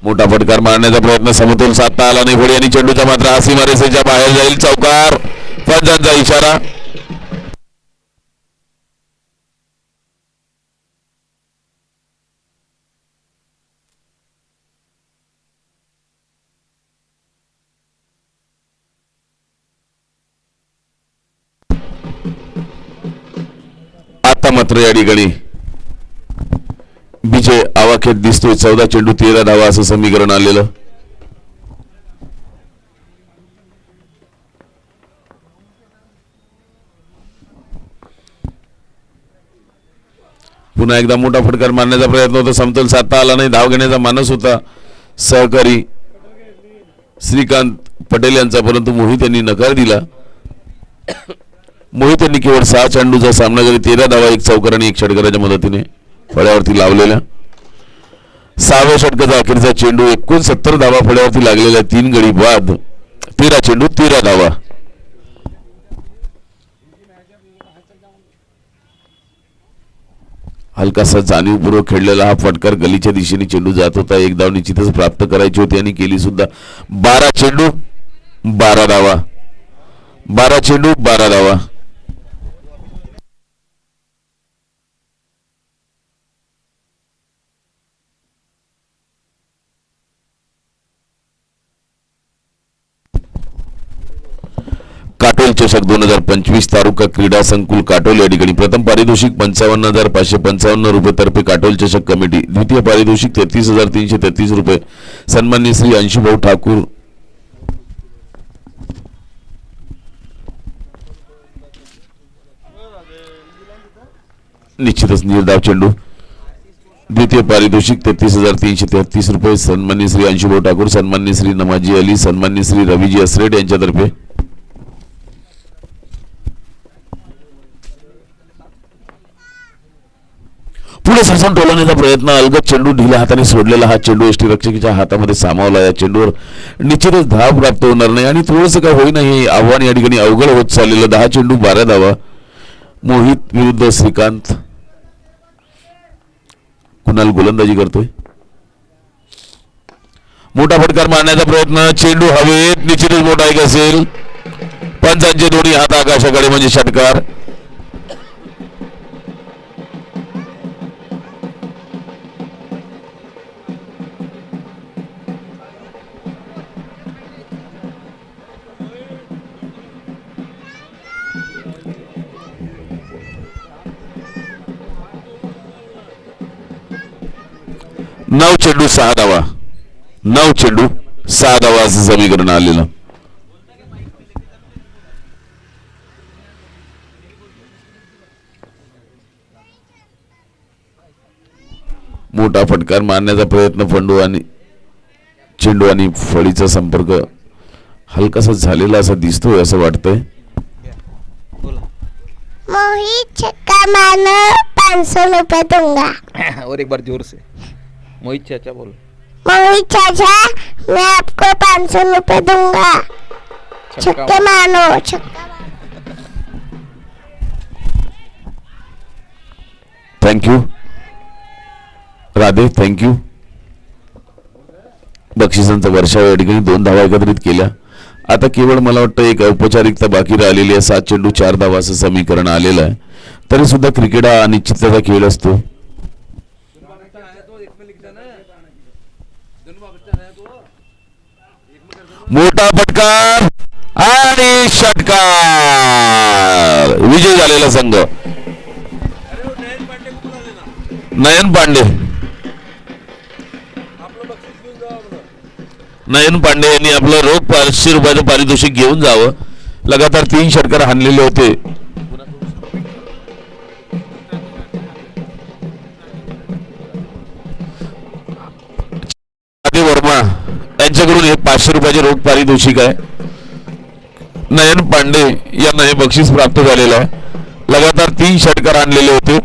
मोठा फटकार मारण्याचा प्रयत्न समतोल साधता आला नाही पुढे आणि चेंडूचा मात्र हा सीमारेषेच्या बाहेर जाईल. चौकार. पंचांचा इशारा. आता मात्र या ठिकाणी विजय आवाक्यात दिसतोय. 14 चेंडू 13 धावा असं समीकरण आलेलं. पुन्हा एकदा मोठा फटकार मारण्याचा प्रयत्न होता. समतोल साधता आला नाही. धाव घेण्याचा मानस होता सहकारी श्रीकांत पटेल यांचा, परंतु मोहित यांनी नकार दिला. मोहित यांनी केवळ 6 चेंडूचा सामना करीत 13 धावा 1 चौकार आणि 1 षटकाराच्या मदतीने फळ्यावरती लावलेल्या. 6व्या षटकाचा अखेरचा चेंडू 69 धावा फळ्यावरती लागलेल्या 3 गडी बाद. 13 चेंडू 13 धावा. हलकासा जाणीवपूर्वक खेळलेला हा फटकार गलीच्या दिशेने चेंडू जात होता. 1 धाव निश्चितच प्राप्त करायची होती आणि केली सुद्धा. 12 चेंडू 12 धावा. 12 चेंडू 12 धावा. काटोल चषक 2025 तालुका क्रीडा संकुल काटोल या ठिकाणी प्रथम पारितोषिक 55,555 रुपये तर्फे काटोल चषक कमिटी. द्वितीय पारितोषिक 33,333 रुपये सन्माननीय श्री अंशुभाऊ ठाकूर. निश्चितच निर्धाव चेंडू. द्वितीय पारितोषिक 33,333 रुपये सन्माननीय श्री अंशुभाऊ ठाकूर, सन्माननीय श्री नमाजी अली, सन्माननीय श्री रवीजी असरेड यांच्यातर्फे. पुढे सरसन टोलवण्याचा प्रयत्न. अलगद चेंडू ढिल्या हाताने सोडलेला हा चेंडू एसटी रक्षकाच्या हातामध्ये सामावला. या चेंडूवर निश्चितच धाव प्राप्त होणार नाही आणि थोडंसं काय होईना हे आव्हान या ठिकाणी अवघड होत चाललेलं. 10 चेंडू 12 धावा. मोहित विरुद्ध श्रीकांत. कुणाल गोलंदाजी करतोय. मोठा फटकार मारण्याचा प्रयत्न. चेंडू हवेत. निश्चितच मोठा एक असेल. पंचांचे दोन्ही हात आकाशाकडे म्हणजे षटकार. नऊ चेंडू 6 धावा. 9 चेंडू 6 धावा असं समीकरण आलेलं. मोठा फटकार मारण्याचा प्रयत्न. चेंडू आणि फळीचा संपर्क हलकासा झालेला असा दिसतोय असं वाटतंय. मोहित छक्का मारना 500 रुपए दूंगा. और एक बार जोर से. मोहित चाचा बोलो. मोहित चाचा मैं आपको 500 रुपए दूंगा. छक्के मारो. थँक्यू राधे. थँक्यू. बक्षिसांचा वर्षाव या ठिकाणी 2 धावा एकत्रित केल्या. आता केवळ मला वाटतं एक औपचारिकता बाकी राहिलेली आहे. 7 चेंडू 4 धावा असं समीकरण आलेलं आहे. तरी सुद्धा क्रिकेट हा अनिश्चिततेचा खेळ असतो. मोठा फटकार आणि षटकार. विजय झालेला संघ नयन पांडे. नयन पांडे यांनी आपलं रोख 500 रुपयाचं पारितोषिक घेऊन जावं. लगातार 3 षटकार हाणलेले होते. वर्मा यांच्याकडून हे 500 रुपयाचे रोख पारितोषिक आहे. नयन पांडे यांना हे बक्षीस प्राप्त झालेलं आहे. लगातार 3 षटकार आणलेले होते.